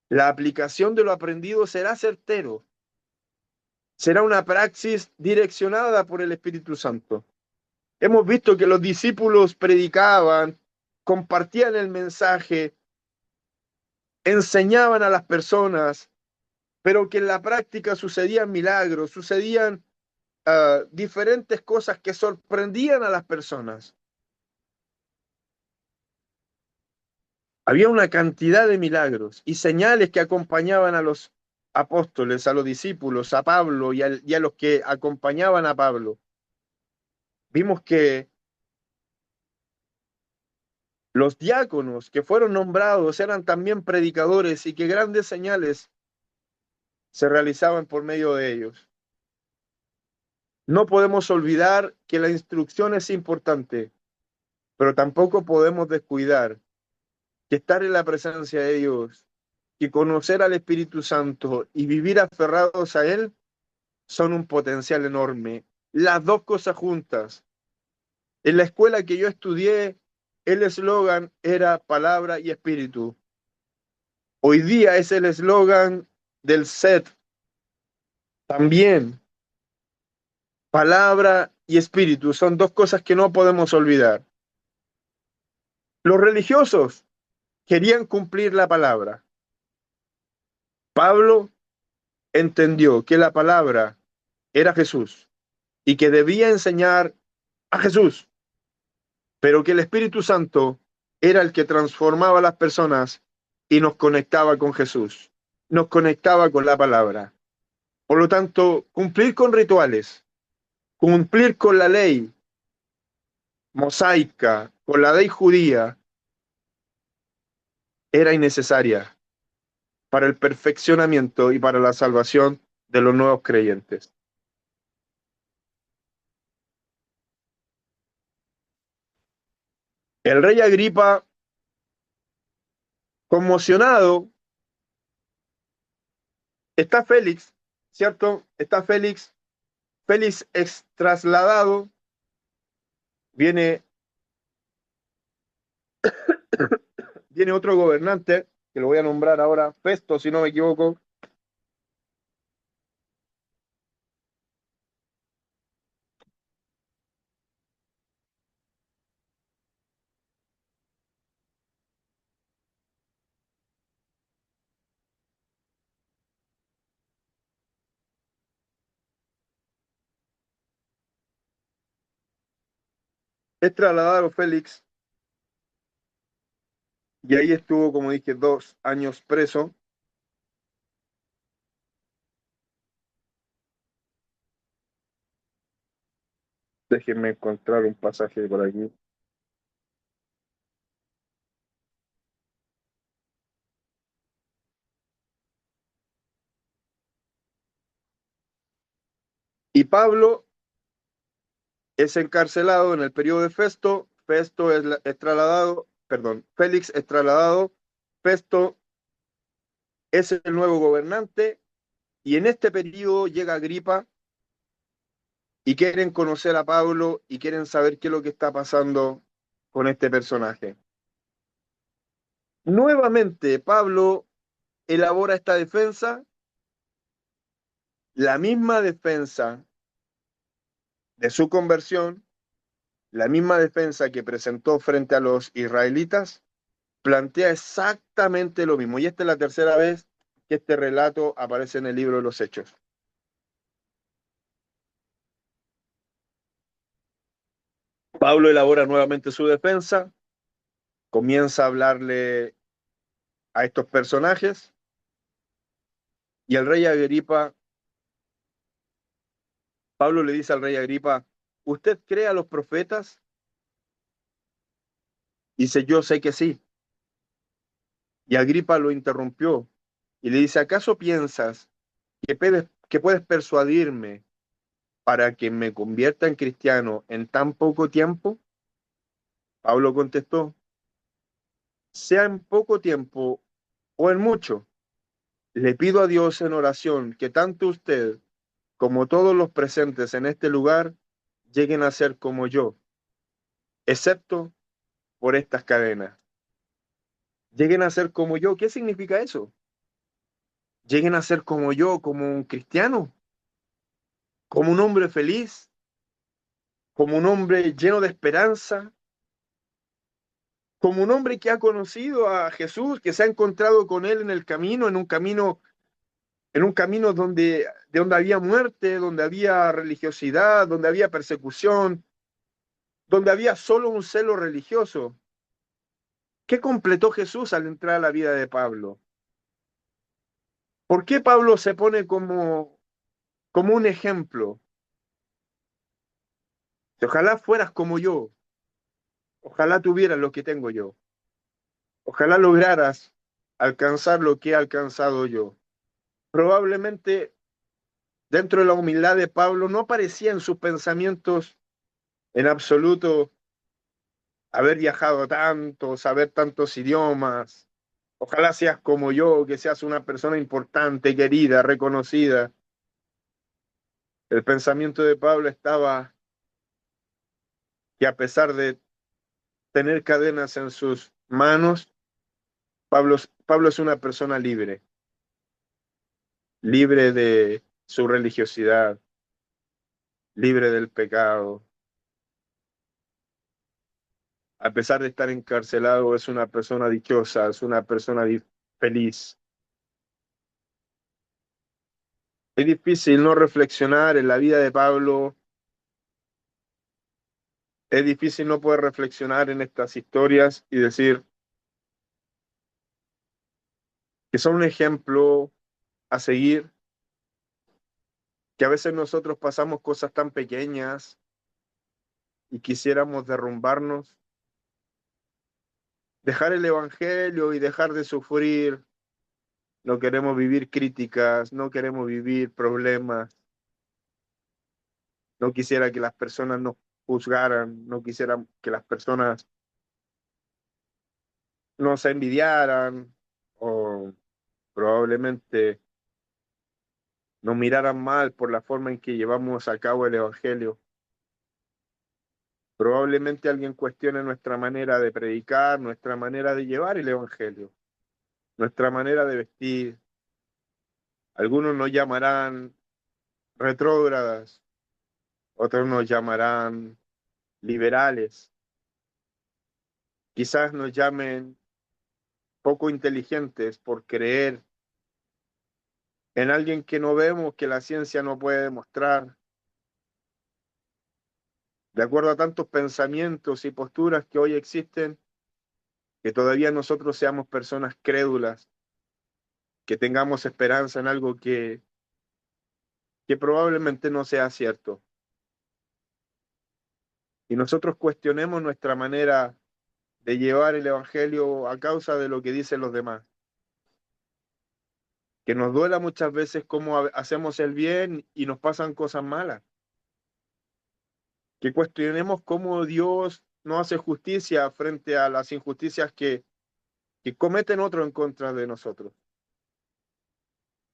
Speaker 1: La aplicación de lo aprendido será certero. Será una praxis direccionada por el Espíritu Santo. Hemos visto que los discípulos predicaban, compartían el mensaje, enseñaban a las personas, pero que en la práctica sucedían milagros, sucedían diferentes cosas que sorprendían a las personas. Había una cantidad de milagros y señales que acompañaban a los apóstoles, a los discípulos, a Pablo y a los que acompañaban a Pablo. Vimos que los diáconos que fueron nombrados eran también predicadores y que grandes señales se realizaban por medio de ellos. No podemos olvidar que la instrucción es importante, pero tampoco podemos descuidar que estar en la presencia de Dios, que conocer al Espíritu Santo y vivir aferrados a Él son un potencial enorme. Las dos cosas juntas. En la escuela que yo estudié, el eslogan era palabra y espíritu. Hoy día es el eslogan del SET también. Palabra y espíritu son dos cosas que no podemos olvidar. Los religiosos querían cumplir la palabra. Pablo entendió que la palabra era Jesús y que debía enseñar a Jesús, pero que el Espíritu Santo era el que transformaba a las personas y nos conectaba con Jesús, nos conectaba con la palabra. Por lo tanto, cumplir con rituales, cumplir con la ley mosaica, con la ley judía, era innecesaria para el perfeccionamiento y para la salvación de los nuevos creyentes. El rey Agripa Conmocionado, está Félix, ¿cierto? Está Félix. Félix es trasladado, viene, viene otro gobernante, que lo voy a nombrar ahora, Festo, si no me equivoco. Es trasladado Félix y ahí estuvo, como dije, 2 años preso. Déjenme encontrar un pasaje por aquí. Y Pablo es encarcelado en el periodo de Festo. Festo es trasladado, perdón, Félix es trasladado. Festo es el nuevo gobernante y en este periodo llega Agripa y quieren conocer a Pablo y quieren saber qué es lo que está pasando con este personaje. Nuevamente, Pablo elabora esta defensa, la misma defensa de su conversión, la misma defensa que presentó frente a los israelitas, plantea exactamente lo mismo. Y esta es la tercera vez que este relato aparece en el libro de los Hechos. Pablo elabora nuevamente su defensa, comienza a hablarle a estos personajes y el rey Agripa, Pablo le dice al rey Agripa, ¿usted cree a los profetas? Dice, yo sé que sí. Y Agripa lo interrumpió y le dice, ¿acaso piensas que puedes persuadirme para que me convierta en cristiano en tan poco tiempo? Pablo contestó, sea en poco tiempo o en mucho, le pido a Dios en oración que tanto usted como todos los presentes en este lugar lleguen a ser como yo, excepto por estas cadenas. Lleguen a ser como yo. ¿Qué significa eso? Lleguen a ser como yo, como un cristiano, como un hombre feliz, como un hombre lleno de esperanza, como un hombre que ha conocido a Jesús, que se ha encontrado con él en el camino, en un camino de donde había muerte, donde había religiosidad, donde había persecución, donde había solo un celo religioso. ¿Qué completó Jesús al entrar a la vida de Pablo? ¿Por qué Pablo se pone como un ejemplo? Ojalá fueras como yo, ojalá tuvieras lo que tengo yo, ojalá lograras alcanzar lo que he alcanzado yo. Probablemente dentro de la humildad de Pablo no parecía en sus pensamientos en absoluto haber viajado tanto, saber tantos idiomas. Ojalá seas como yo, que seas una persona importante, querida, reconocida. El pensamiento de Pablo estaba que a pesar de tener cadenas en sus manos, Pablo es una persona libre, libre de su religiosidad, libre del pecado. A pesar de estar encarcelado, es una persona dichosa, es una persona feliz. Es difícil no reflexionar en la vida de Pablo, es difícil no poder reflexionar en estas historias y decir que son un ejemplo a seguir, que a veces nosotros pasamos cosas tan pequeñas y quisiéramos derrumbarnos, dejar el evangelio y dejar de sufrir. No queremos vivir críticas, no queremos vivir problemas. No quisiera que las personas nos juzgaran, no quisiera que las personas nos envidiaran. o probablemente nos miraran mal por la forma en que llevamos a cabo el Evangelio. Probablemente alguien cuestione nuestra manera de predicar, nuestra manera de llevar el Evangelio, nuestra manera de vestir. Algunos nos llamarán retrógradas, otros nos llamarán liberales, quizás nos llamen poco inteligentes por creer en alguien que no vemos, que la ciencia no puede demostrar, de acuerdo a tantos pensamientos y posturas que hoy existen, que todavía nosotros seamos personas crédulas, que tengamos esperanza en algo que probablemente no sea cierto. Y nosotros cuestionemos nuestra manera de llevar el Evangelio a causa de lo que dicen los demás. Que nos duela muchas veces cómo hacemos el bien y nos pasan cosas malas. Que cuestionemos cómo Dios no hace justicia frente a las injusticias que cometen otros en contra de nosotros.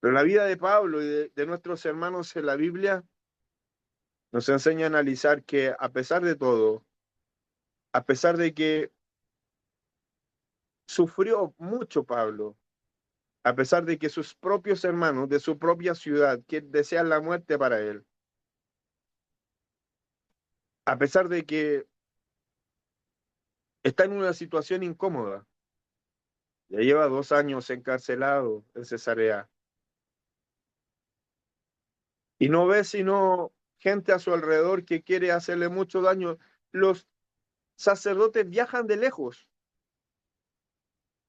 Speaker 1: Pero la vida de Pablo y de nuestros hermanos en la Biblia nos enseña a analizar que a pesar de todo, a pesar de que sufrió mucho Pablo, a pesar de que sus propios hermanos de su propia ciudad que desean la muerte para él, a pesar de que está en una situación incómoda, ya lleva 2 años encarcelado en Cesarea, y no ve sino gente a su alrededor que quiere hacerle mucho daño. Los sacerdotes viajan de lejos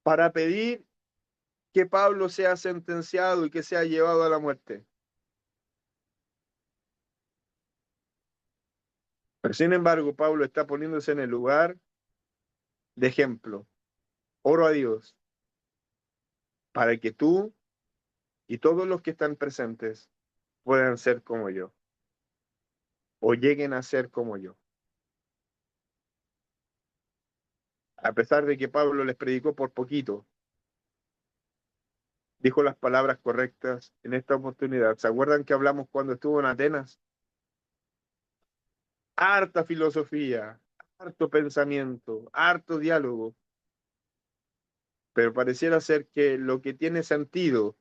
Speaker 1: para pedir que Pablo sea sentenciado y que sea llevado a la muerte. Pero sin embargo, Pablo está poniéndose en el lugar de ejemplo. Oro a Dios para que tú y todos los que están presentes puedan ser como yo o lleguen a ser como yo. A pesar de que Pablo les predicó por poquito, dijo las palabras correctas en esta oportunidad. ¿Se acuerdan que hablamos cuando estuvo en Atenas? Harta filosofía, harto pensamiento, harto diálogo, pero pareciera ser que lo que tiene sentido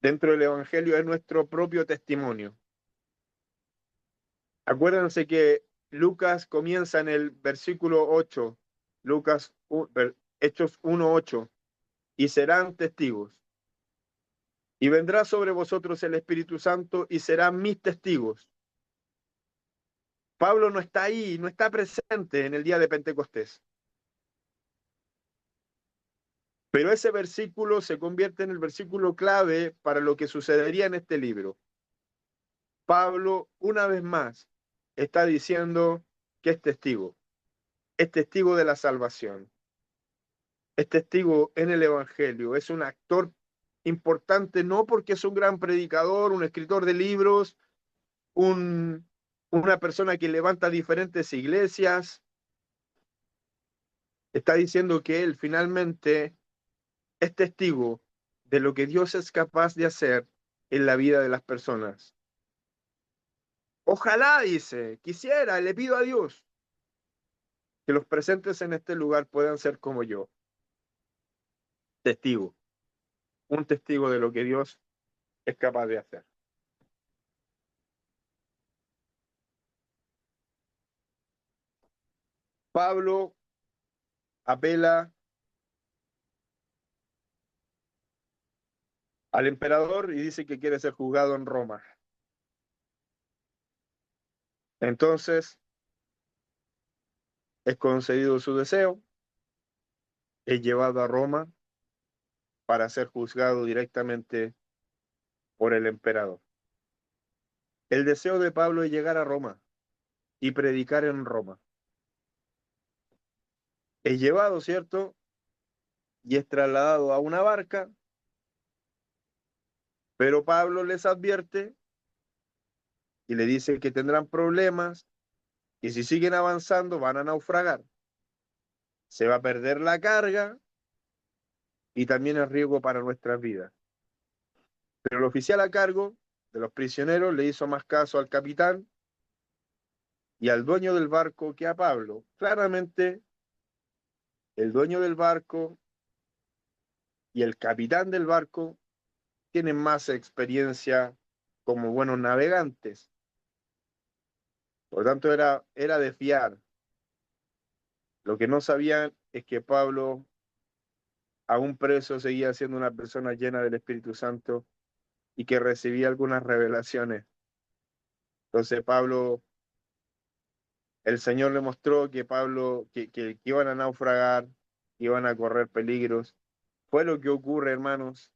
Speaker 1: dentro del Evangelio es nuestro propio testimonio. Acuérdense que Lucas comienza en el versículo 8, Lucas, Hechos 1:8, y serán testigos. Y vendrá sobre vosotros el Espíritu Santo y serán mis testigos. Pablo no está ahí, no está presente en el día de Pentecostés. Pero ese versículo se convierte en el versículo clave para lo que sucedería en este libro. Pablo, una vez más, está diciendo que es testigo de la salvación, es testigo en el Evangelio, es un actor importante, no porque es un gran predicador, un escritor de libros, una persona que levanta diferentes iglesias. Está diciendo que él finalmente es testigo de lo que Dios es capaz de hacer en la vida de las personas. Ojalá, dice, quisiera, le pido a Dios que los presentes en este lugar puedan ser como yo, testigo, un testigo de lo que Dios es capaz de hacer. Pablo apela al emperador y dice que quiere ser juzgado en Roma. Entonces es concedido su deseo, es llevado a Roma para ser juzgado directamente por el emperador. El deseo de Pablo es llegar a Roma y predicar en Roma. Es llevado, ¿cierto? Y es trasladado a una barca, pero Pablo les advierte y le dice que tendrán problemas y si siguen avanzando van a naufragar. Se va a perder la carga y también es riesgo para nuestras vidas. Pero el oficial a cargo de los prisioneros le hizo más caso al capitán y al dueño del barco que a Pablo. Claramente, el dueño del barco y el capitán del barco tienen más experiencia como buenos navegantes. Por lo tanto, era de fiar. Lo que no sabían es que Pablo, aún preso, seguía siendo una persona llena del Espíritu Santo y que recibía algunas revelaciones. Entonces, el Señor le mostró que que iban a naufragar, que iban a correr peligros. Fue lo que ocurre, hermanos.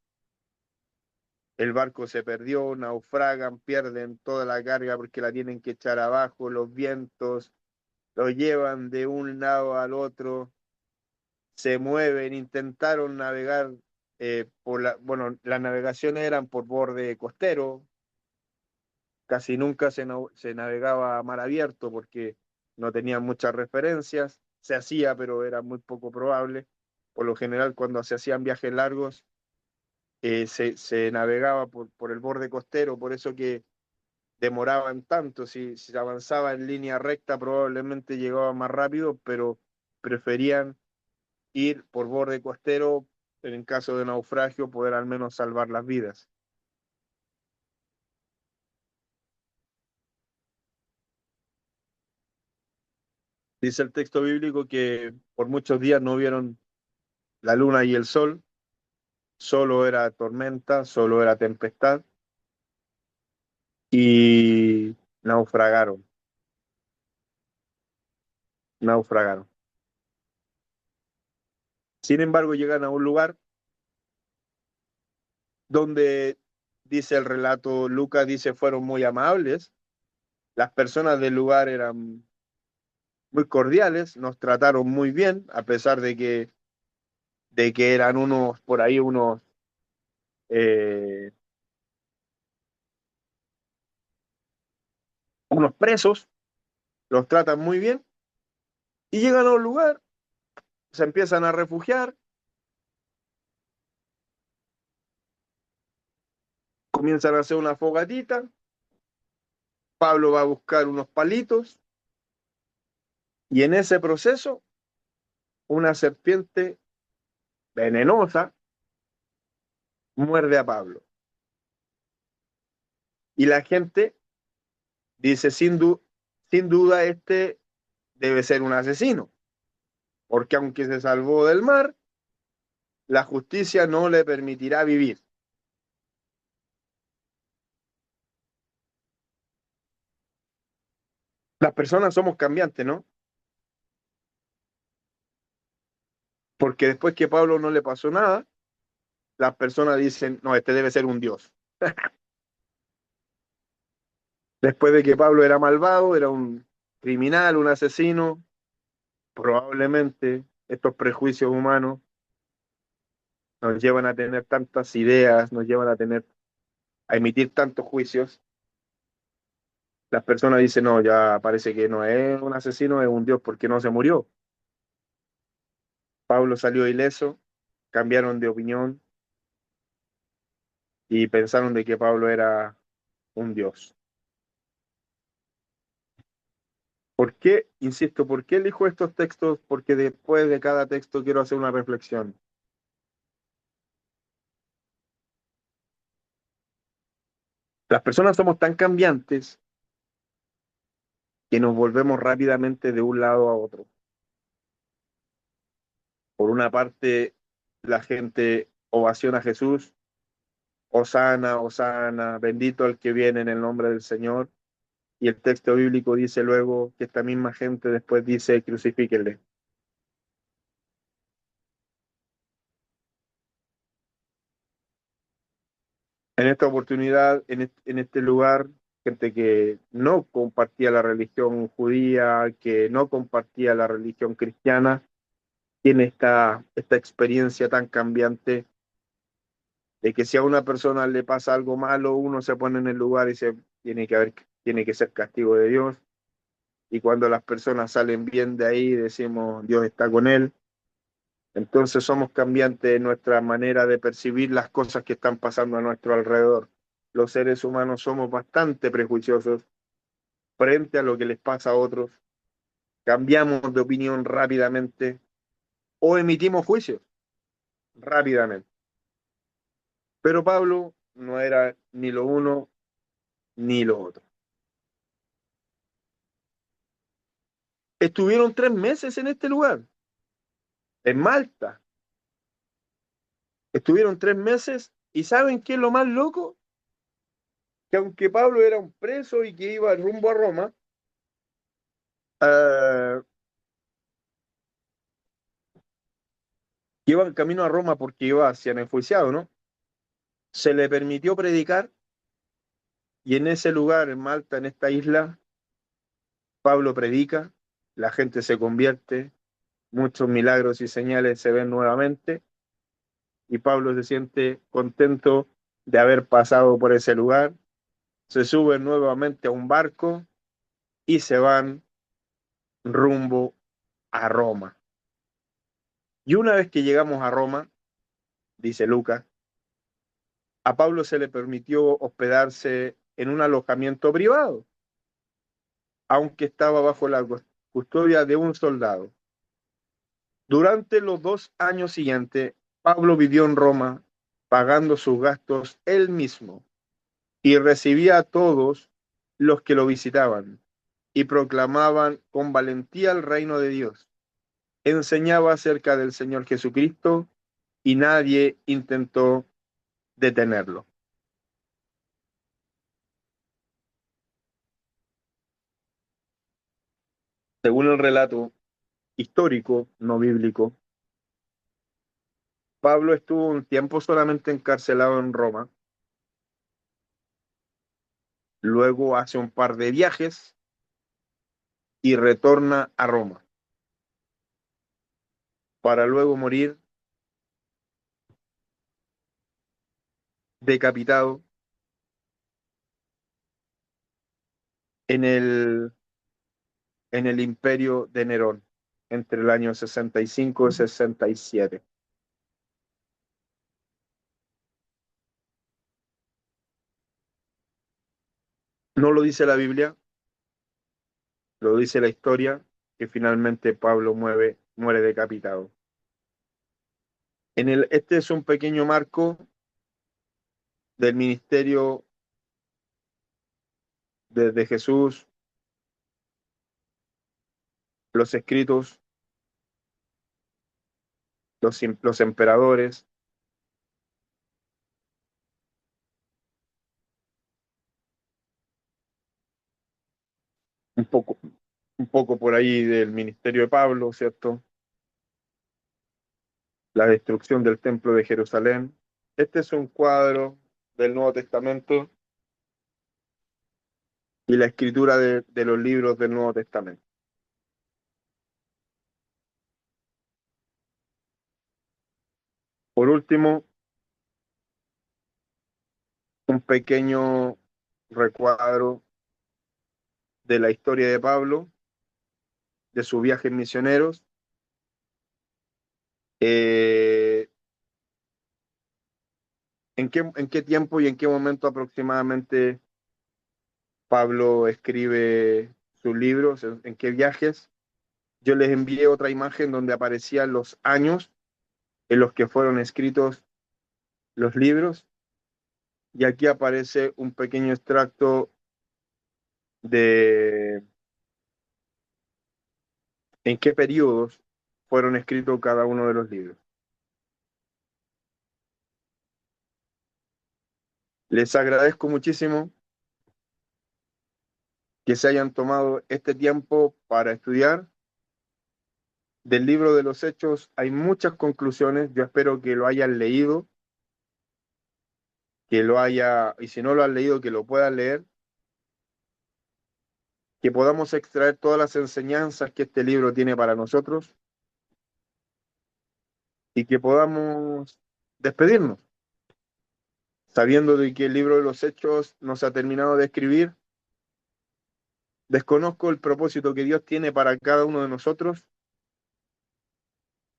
Speaker 1: El barco se perdió, naufragan, pierden toda la carga porque la tienen que echar abajo, los vientos lo llevan de un lado al otro, se mueven, intentaron navegar bueno, las navegaciones eran por borde costero, casi nunca se navegaba a mar abierto porque no tenían muchas referencias, se hacía, pero era muy poco probable. Por lo general, cuando se hacían viajes largos, se navegaba por el borde costero, por eso que demoraban tanto. Si se avanzaba en línea recta, probablemente llegaba más rápido, pero preferían ir por borde costero, en caso de naufragio, poder al menos salvar las vidas. Dice el texto bíblico que por muchos días no vieron la luna y el sol, solo era tormenta, solo era tempestad, y naufragaron, naufragaron. Sin embargo, llegan a un lugar donde, dice el relato, Lucas dice, fueron muy amables, las personas del lugar eran muy cordiales, nos trataron muy bien, a pesar de que eran por ahí eh, unos presos, los tratan muy bien, y llegan a un lugar, se empiezan a refugiar, comienzan a hacer una fogatita, Pablo va a buscar unos palitos, y en ese proceso, una serpiente venenosa muerde a Pablo. Y la gente dice, sin duda, este debe ser un asesino, porque aunque se salvó del mar, la justicia no le permitirá vivir. Las personas somos cambiantes, ¿no? Porque después que a Pablo no le pasó nada, las personas dicen, no, este debe ser un dios. Después de que Pablo era malvado, era un criminal, un asesino, probablemente estos prejuicios humanos nos llevan a tener tantas ideas, nos llevan a emitir tantos juicios. Las personas dicen, no, ya parece que no es un asesino, es un dios porque no se murió. Pablo salió ileso, cambiaron de opinión y pensaron de que Pablo era un dios. ¿Por qué, insisto, por qué elijo estos textos? Porque después de cada texto quiero hacer una reflexión. Las personas somos tan cambiantes que nos volvemos rápidamente de un lado a otro. Por una parte, la gente ovaciona a Jesús, Hosana, Hosana, bendito el que viene en el nombre del Señor. Y el texto bíblico dice luego que esta misma gente después dice, crucifíquenle. En esta oportunidad, en este lugar, gente que no compartía la religión judía, que no compartía la religión cristiana, tiene esta experiencia tan cambiante de que si a una persona le pasa algo malo, uno se pone en el lugar y tiene que ser castigo de Dios. Y cuando las personas salen bien de ahí, decimos, Dios está con él. Entonces somos cambiantes en nuestra manera de percibir las cosas que están pasando a nuestro alrededor. Los seres humanos somos bastante prejuiciosos frente a lo que les pasa a otros. Cambiamos de opinión rápidamente o emitimos juicios rápidamente. Pero Pablo no era ni lo uno ni lo otro. Estuvieron 3 meses en este lugar, en Malta. Estuvieron 3 meses y ¿saben qué es lo más loco? Que aunque Pablo era un preso y que iba rumbo a Roma, eh, iba en camino a Roma porque iba hacia el enjuiciado, ¿no? Se le permitió predicar y en ese lugar, en Malta, en esta isla, Pablo predica, la gente se convierte, muchos milagros y señales se ven nuevamente y Pablo se siente contento de haber pasado por ese lugar, se sube nuevamente a un barco y se van rumbo a Roma. Y una vez que llegamos a Roma, dice Lucas, a Pablo se le permitió hospedarse en un alojamiento privado, aunque estaba bajo la custodia de un soldado. Durante los 2 años siguientes, Pablo vivió en Roma, pagando sus gastos él mismo, y recibía a todos los que lo visitaban, y proclamaban con valentía el reino de Dios. Enseñaba acerca del Señor Jesucristo, y nadie intentó detenerlo. Según el relato histórico, no bíblico, Pablo estuvo un tiempo solamente encarcelado en Roma, luego hace un par de viajes y retorna a Roma para luego morir decapitado en el imperio de Nerón entre el año 65 y 67. No lo dice la Biblia, lo dice la historia, que finalmente Pablo muere decapitado. Este es un pequeño marco del ministerio de Jesús, los escritos, los emperadores, un poco, un poco por ahí del ministerio de Pablo, ¿cierto? La destrucción del templo de Jerusalén. Este es un cuadro del Nuevo Testamento y la escritura de los libros del Nuevo Testamento. Por último, un pequeño recuadro de la historia de Pablo, de sus viajes misioneros. Eh, ¿En qué tiempo y en qué momento aproximadamente Pablo escribe sus libros? ¿En qué viajes? Yo les envié otra imagen donde aparecían los años en los que fueron escritos los libros y aquí aparece un pequeño extracto de en qué periodos fueron escritos cada uno de los libros. Les agradezco muchísimo que se hayan tomado este tiempo para estudiar. Del libro de los Hechos hay muchas conclusiones. Yo espero que lo hayan leído, y si no lo han leído, que lo puedan leer, que podamos extraer todas las enseñanzas que este libro tiene para nosotros y que podamos despedirnos, sabiendo de que el libro de los Hechos no se ha terminado de escribir. Desconozco el propósito que Dios tiene para cada uno de nosotros,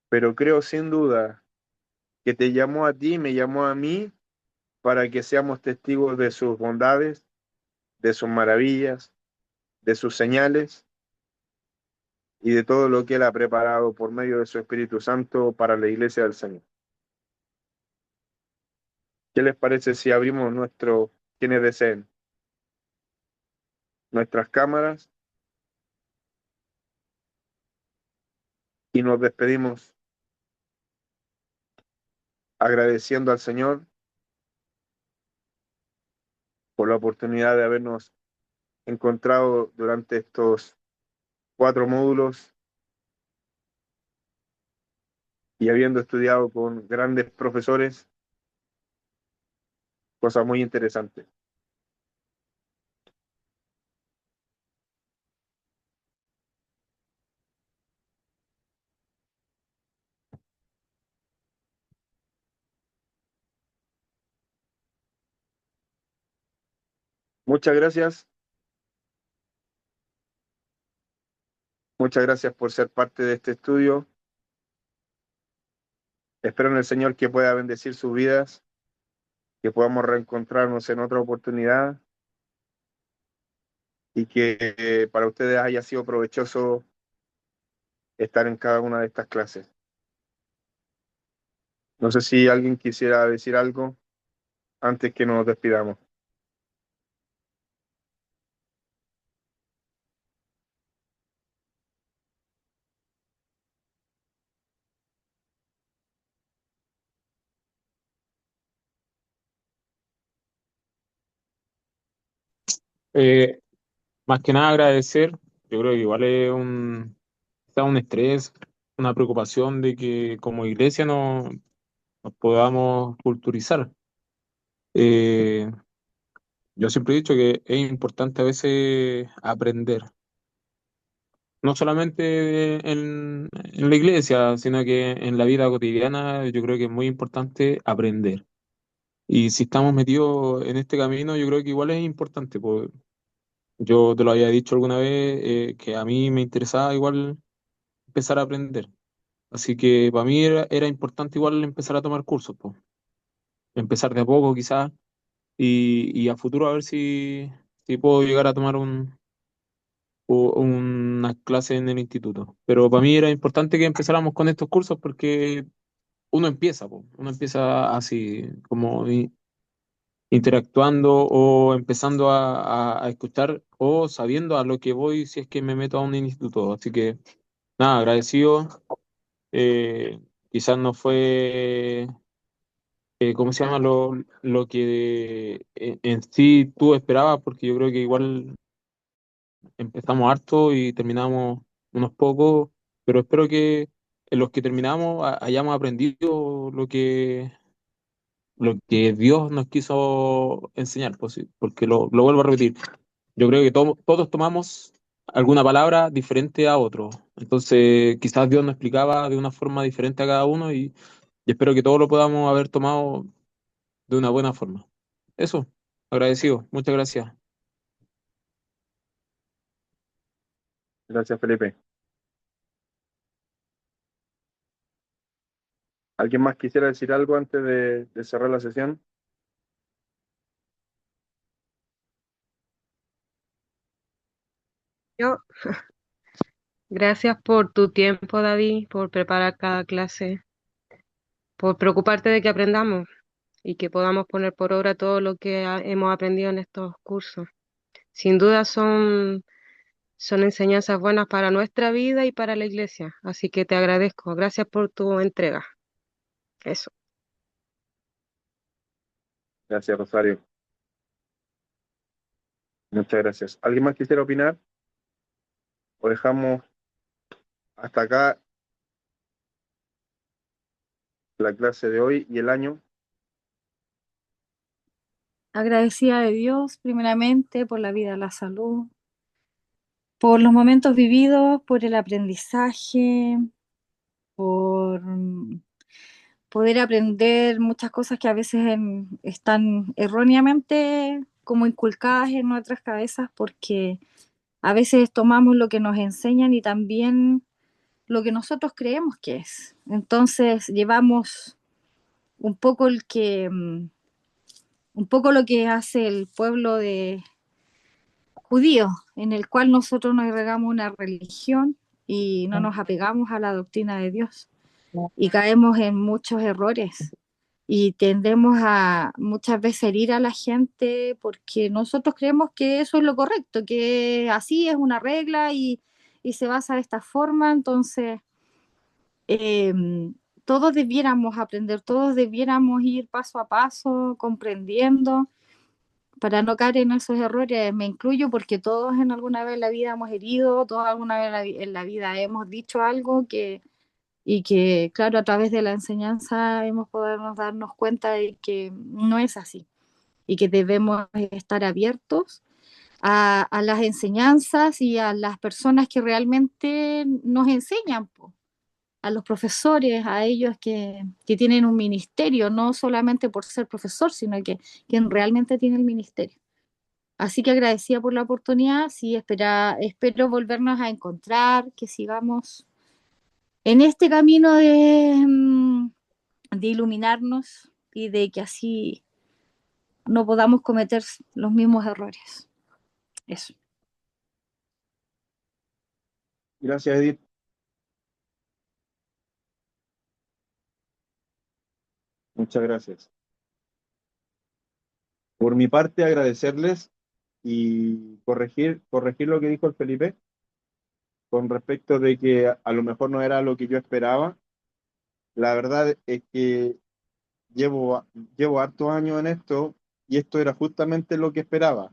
Speaker 1: pero creo sin duda que te llamó a ti, me llamó a mí, para que seamos testigos de sus bondades, de sus maravillas, de sus señales y de todo lo que Él ha preparado por medio de su Espíritu Santo para la iglesia del Señor. ¿Qué les parece si abrimos quienes deseen, nuestras cámaras y nos despedimos agradeciendo al Señor por la oportunidad de habernos encontrado durante estos 4 módulos y habiendo estudiado con grandes profesores, cosas muy interesantes. Muchas gracias, muchas gracias por ser parte de este estudio. Espero en el Señor que pueda bendecir sus vidas, que podamos reencontrarnos en otra oportunidad y que para ustedes haya sido provechoso estar en cada una de estas clases. No sé si alguien quisiera decir algo antes que nos despidamos.
Speaker 3: Eh, Más que nada agradecer, yo creo que igual es está un estrés, una preocupación de que como iglesia nos podamos culturizar. Eh, yo siempre he dicho que es importante a veces aprender, no solamente en la iglesia, sino que en la vida cotidiana yo creo que es muy importante aprender. Y si estamos metidos en este camino, yo creo que igual es importante, pues yo te lo había dicho alguna vez, que a mí me interesaba igual empezar a aprender. Así que para mí era importante igual empezar a tomar cursos, pues. Empezar de a poco quizás y a futuro a ver si puedo llegar a tomar una clase en el instituto. Pero para mí era importante que empezáramos con estos cursos porque uno empieza, pues. Uno empieza así como interactuando o empezando a escuchar o sabiendo a lo que voy si es que me meto a un instituto. Así que nada, agradecido. Eh, Quizás no fue, ¿cómo se llama? Lo que en sí tú esperabas, porque yo creo que igual empezamos harto y terminamos unos pocos, pero espero que en los que terminamos hayamos aprendido lo que Dios nos quiso enseñar, pues, sí, porque lo vuelvo a repetir. Yo creo que todos tomamos alguna palabra diferente a otro. Entonces, quizás Dios nos explicaba de una forma diferente a cada uno y espero que todos lo podamos haber tomado de una buena forma. Eso, agradecido. Muchas gracias.
Speaker 1: Gracias, Felipe. ¿Alguien más quisiera decir algo antes de cerrar la sesión?
Speaker 4: Yo, gracias por tu tiempo, David, por preparar cada clase, por preocuparte de que aprendamos y que podamos poner por obra todo lo que hemos aprendido en estos cursos. Sin duda son enseñanzas buenas para nuestra vida y para la iglesia, así que te agradezco. Gracias por tu entrega. Eso.
Speaker 1: Gracias, Rosario. Muchas gracias. ¿Alguien más quisiera opinar? ¿O dejamos hasta acá la clase de hoy y el año?
Speaker 5: Agradecida de Dios, primeramente, por la vida, la salud, por los momentos vividos, por el aprendizaje, por poder aprender muchas cosas que a veces están erróneamente como inculcadas en nuestras cabezas, porque a veces tomamos lo que nos enseñan y también lo que nosotros creemos que es. Entonces llevamos un poco un poco lo que hace el pueblo de judío, en el cual nosotros nos agregamos una religión y no nos apegamos a la doctrina de Dios y caemos en muchos errores y tendemos a muchas veces herir a la gente porque nosotros creemos que eso es lo correcto, que así es una regla y se basa de esta forma. Entonces eh, todos debiéramos aprender, todos debiéramos ir paso a paso, comprendiendo, para no caer en esos errores. Me incluyo porque todos en alguna vez en la vida hemos herido, todos alguna vez en la vida hemos dicho algo y que, claro, a través de la enseñanza hemos podido darnos cuenta de que no es así y que debemos estar abiertos a las enseñanzas y a las personas que realmente nos enseñan, po, a los profesores, a ellos que tienen un ministerio, no solamente por ser profesor, sino que quien realmente tiene el ministerio. Así que agradecida por la oportunidad, sí, espero volvernos a encontrar, que sigamos en este camino de iluminarnos y de que así no podamos cometer los mismos errores. Eso.
Speaker 1: Gracias, Edith. Muchas gracias. Por mi parte, agradecerles y corregir lo que dijo el Felipe con respecto de que a lo mejor no era lo que yo esperaba. La verdad es que llevo, llevo hartos años en esto y esto era justamente lo que esperaba,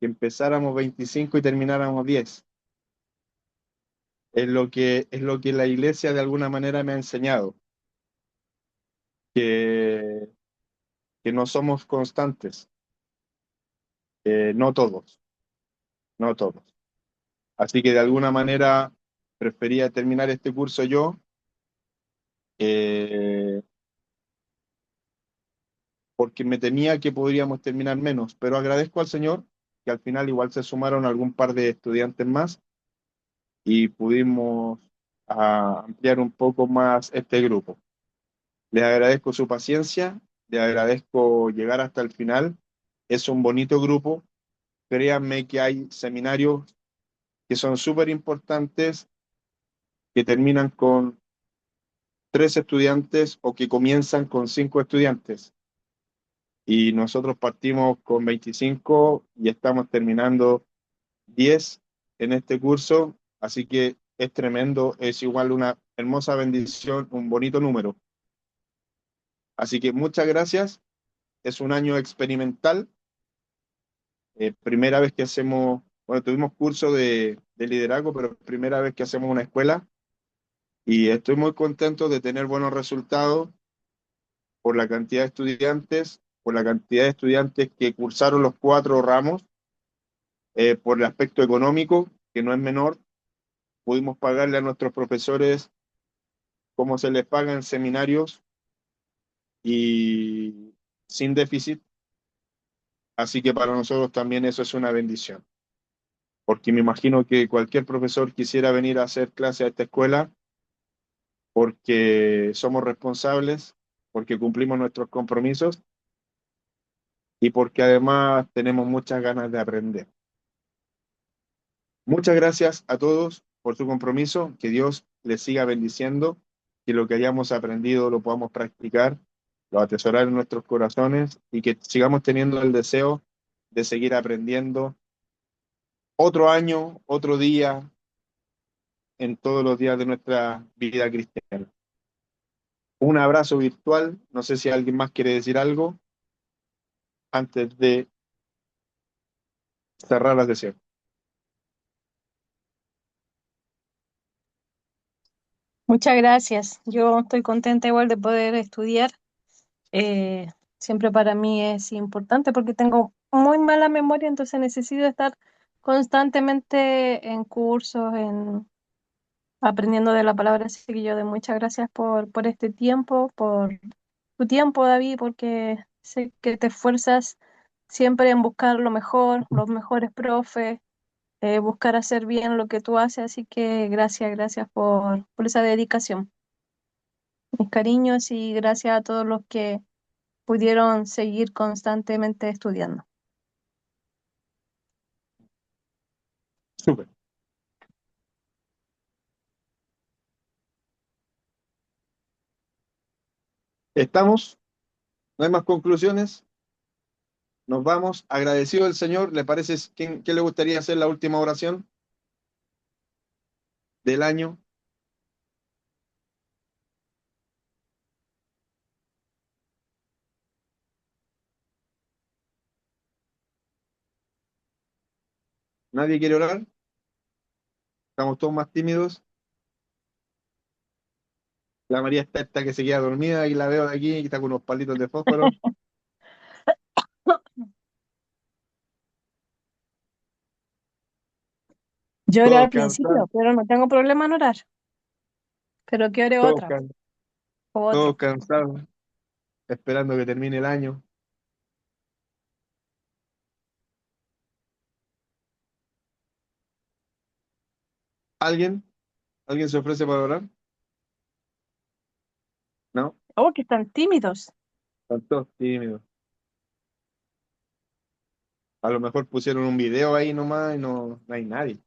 Speaker 1: que empezáramos 25 y termináramos 10. Es lo que la iglesia de alguna manera me ha enseñado, que, que no somos constantes, no todos, no todos. Así que de alguna manera prefería terminar este curso yo, eh, porque me temía que podríamos terminar menos, pero agradezco al Señor que al final igual se sumaron algún par de estudiantes más y pudimos ampliar un poco más este grupo. Les agradezco su paciencia, les agradezco llegar hasta el final. Es un bonito grupo. Créanme que hay seminarios que son súper importantes, que terminan con 3 estudiantes o que comienzan con 5 estudiantes. Y nosotros partimos con 25 y estamos terminando 10 en este curso. Así que es tremendo, es igual una hermosa bendición, un bonito número. Así que muchas gracias. Es un año experimental. Primera vez que hacemos, bueno, tuvimos curso de liderazgo, pero primera vez que hacemos una escuela y estoy muy contento de tener buenos resultados por la cantidad de estudiantes, por la cantidad de estudiantes que cursaron los 4 ramos, por el aspecto económico, que no es menor. Pudimos pagarle a nuestros profesores como se les paga en seminarios y sin déficit, así que para nosotros también eso es una bendición, porque me imagino que cualquier profesor quisiera venir a hacer clase a esta escuela porque somos responsables, porque cumplimos nuestros compromisos y porque además tenemos muchas ganas de aprender. Muchas gracias a todos por su compromiso, que Dios les siga bendiciendo, que lo que hayamos aprendido lo podamos practicar, lo atesorar en nuestros corazones y que sigamos teniendo el deseo de seguir aprendiendo otro año, otro día, en todos los días de nuestra vida cristiana. Un abrazo virtual, no sé si alguien más quiere decir algo antes de cerrar la sesión.
Speaker 2: Muchas gracias. Yo estoy contenta igual de poder estudiar. Eh, Siempre para mí es importante porque tengo muy mala memoria, entonces necesito estar constantemente en cursos, en aprendiendo de la palabra. Así que yo doy muchas gracias por este tiempo, por tu tiempo, David, porque sé que te esfuerzas siempre en buscar lo mejor, los mejores profes, buscar hacer bien lo que tú haces, así que gracias por esa dedicación. Mis cariños y gracias a todos los que pudieron seguir constantemente estudiando.
Speaker 1: Súper. ¿Estamos? ¿No hay más conclusiones? Nos vamos. Agradecido del Señor. ¿Le parece qué le gustaría hacer la última oración del año? ¿Nadie quiere orar? ¿Estamos todos más tímidos? La María está que se queda dormida y la veo de aquí que está con unos palitos de fósforo.
Speaker 2: Yo oré
Speaker 1: Todos
Speaker 2: al
Speaker 1: cansados,
Speaker 2: principio, pero no tengo problema en orar. Pero que ore
Speaker 1: todos,
Speaker 2: otra
Speaker 1: can-
Speaker 2: o
Speaker 1: todos
Speaker 2: otro.
Speaker 1: cansados, esperando que termine el año. ¿Alguien? ¿Alguien se ofrece para orar? ¿No?
Speaker 2: Oh, que están tímidos.
Speaker 1: Están todos tímidos. A lo mejor pusieron un video ahí nomás y no hay nadie.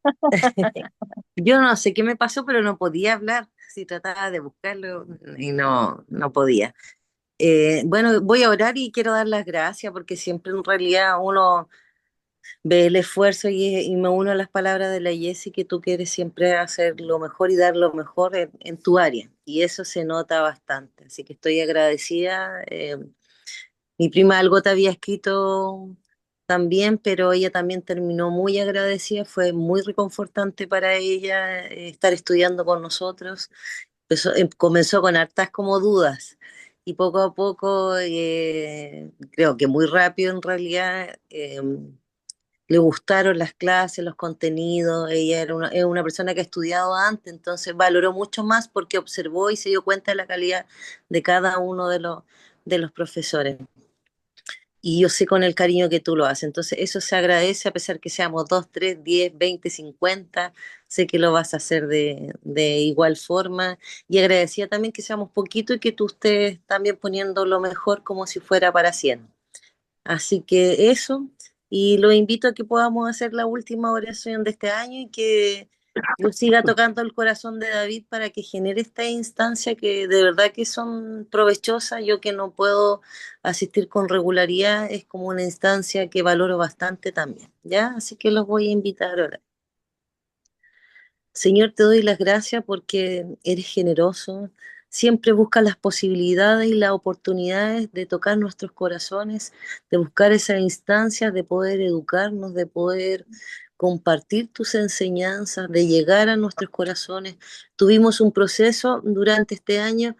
Speaker 6: Yo no sé qué me pasó, pero no podía hablar. Si trataba de buscarlo y no podía. Bueno, voy a orar y quiero dar las gracias porque siempre en realidad uno ve el esfuerzo y me uno a las palabras de la Jessie que tú quieres siempre hacer lo mejor y dar lo mejor en tu área. Y eso se nota bastante. Así que estoy agradecida. Mi prima algo te había escrito también, pero ella también terminó muy agradecida. Fue muy reconfortante para ella estar estudiando con nosotros. Comenzó con hartas como dudas y poco a poco, creo que muy rápido en realidad, le gustaron las clases, los contenidos. Ella es una persona que ha estudiado antes, entonces valoró mucho más porque observó y se dio cuenta de la calidad de cada uno de los profesores. Y yo sé con el cariño que tú lo haces. Entonces, eso se agradece a pesar que seamos 2, 3, 10, 20, 50. Sé que lo vas a hacer de igual forma. Y agradecía también que seamos poquito y que tú estés también poniendo lo mejor como si fuera para 100. Así que eso, y lo invito a que podamos hacer la última oración de este año y que Dios siga tocando el corazón de David para que genere esta instancia que de verdad que son provechosas. Yo que no puedo asistir con regularidad, es como una instancia que valoro bastante también, ¿ya? Así que los voy a invitar ahora. Señor, te doy las gracias porque eres generoso, siempre buscas las posibilidades y las oportunidades de tocar nuestros corazones, de buscar esas instancias, de poder educarnos, de poder compartir tus enseñanzas, de llegar a nuestros corazones. Tuvimos un proceso durante este año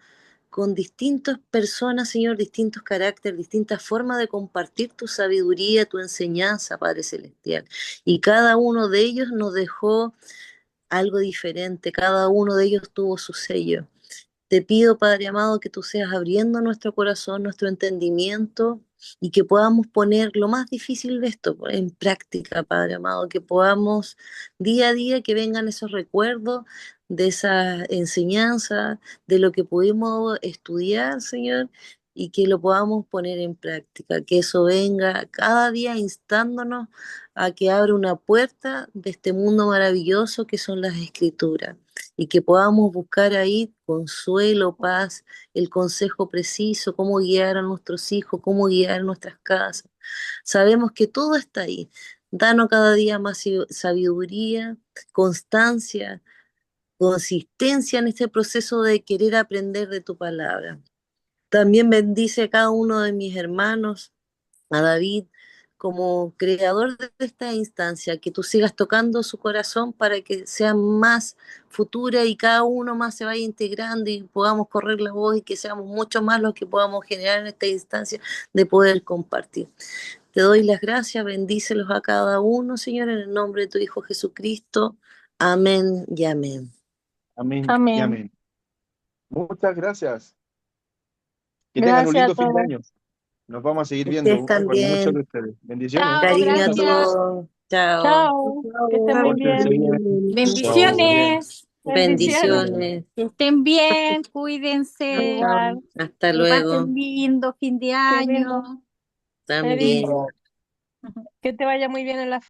Speaker 6: con distintas personas, Señor, distintos caracteres, distintas formas de compartir tu sabiduría, tu enseñanza, Padre Celestial. Y cada uno de ellos nos dejó algo diferente, cada uno de ellos tuvo su sello. Te pido, Padre amado, que tú seas abriendo nuestro corazón, nuestro entendimiento y que podamos poner lo más difícil de esto en práctica, Padre amado, que podamos día a día que vengan esos recuerdos de esa enseñanza, de lo que pudimos estudiar, Señor, y que lo podamos poner en práctica, que eso venga cada día instándonos a que abra una puerta de este mundo maravilloso que son las escrituras y que podamos buscar ahí consuelo, paz, el consejo preciso, cómo guiar a nuestros hijos, cómo guiar nuestras casas. Sabemos que todo está ahí. Danos cada día más sabiduría, constancia, consistencia en este proceso de querer aprender de tu palabra. También bendice a cada uno de mis hermanos, a David, como creador de esta instancia, que tú sigas tocando su corazón para que sea más futura y cada uno más se vaya integrando y podamos correr la voz y que seamos mucho más los que podamos generar en esta instancia de poder compartir. Te doy las gracias, bendícelos a cada uno, Señor, en el nombre de tu Hijo Jesucristo. Amén y amén.
Speaker 1: Amén y
Speaker 2: Amén.
Speaker 1: amén. Muchas gracias. Que tengan un
Speaker 2: Gracias a
Speaker 1: lindo fin de
Speaker 2: todos.
Speaker 1: año. Nos vamos a seguir viendo.
Speaker 6: Ustedes
Speaker 1: Con muchos de
Speaker 6: también.
Speaker 1: ustedes. Bendiciones.
Speaker 2: Chao,
Speaker 6: Cariño a
Speaker 1: Muchas gracias.
Speaker 2: gracias.
Speaker 6: todos. Chao.
Speaker 2: Chao, que estén muy
Speaker 3: Pórtense
Speaker 2: bien.
Speaker 3: bien. Chao.
Speaker 5: Bendiciones,
Speaker 2: Bendiciones.
Speaker 6: Bendiciones.
Speaker 5: que estén bien,
Speaker 6: Chao.
Speaker 5: cuídense,
Speaker 2: Igual,
Speaker 6: Hasta
Speaker 5: que pasen
Speaker 6: luego.
Speaker 5: lindo fin de
Speaker 2: qué
Speaker 5: año.
Speaker 2: lindo.
Speaker 6: También.
Speaker 2: Eri, que te vaya muy bien en la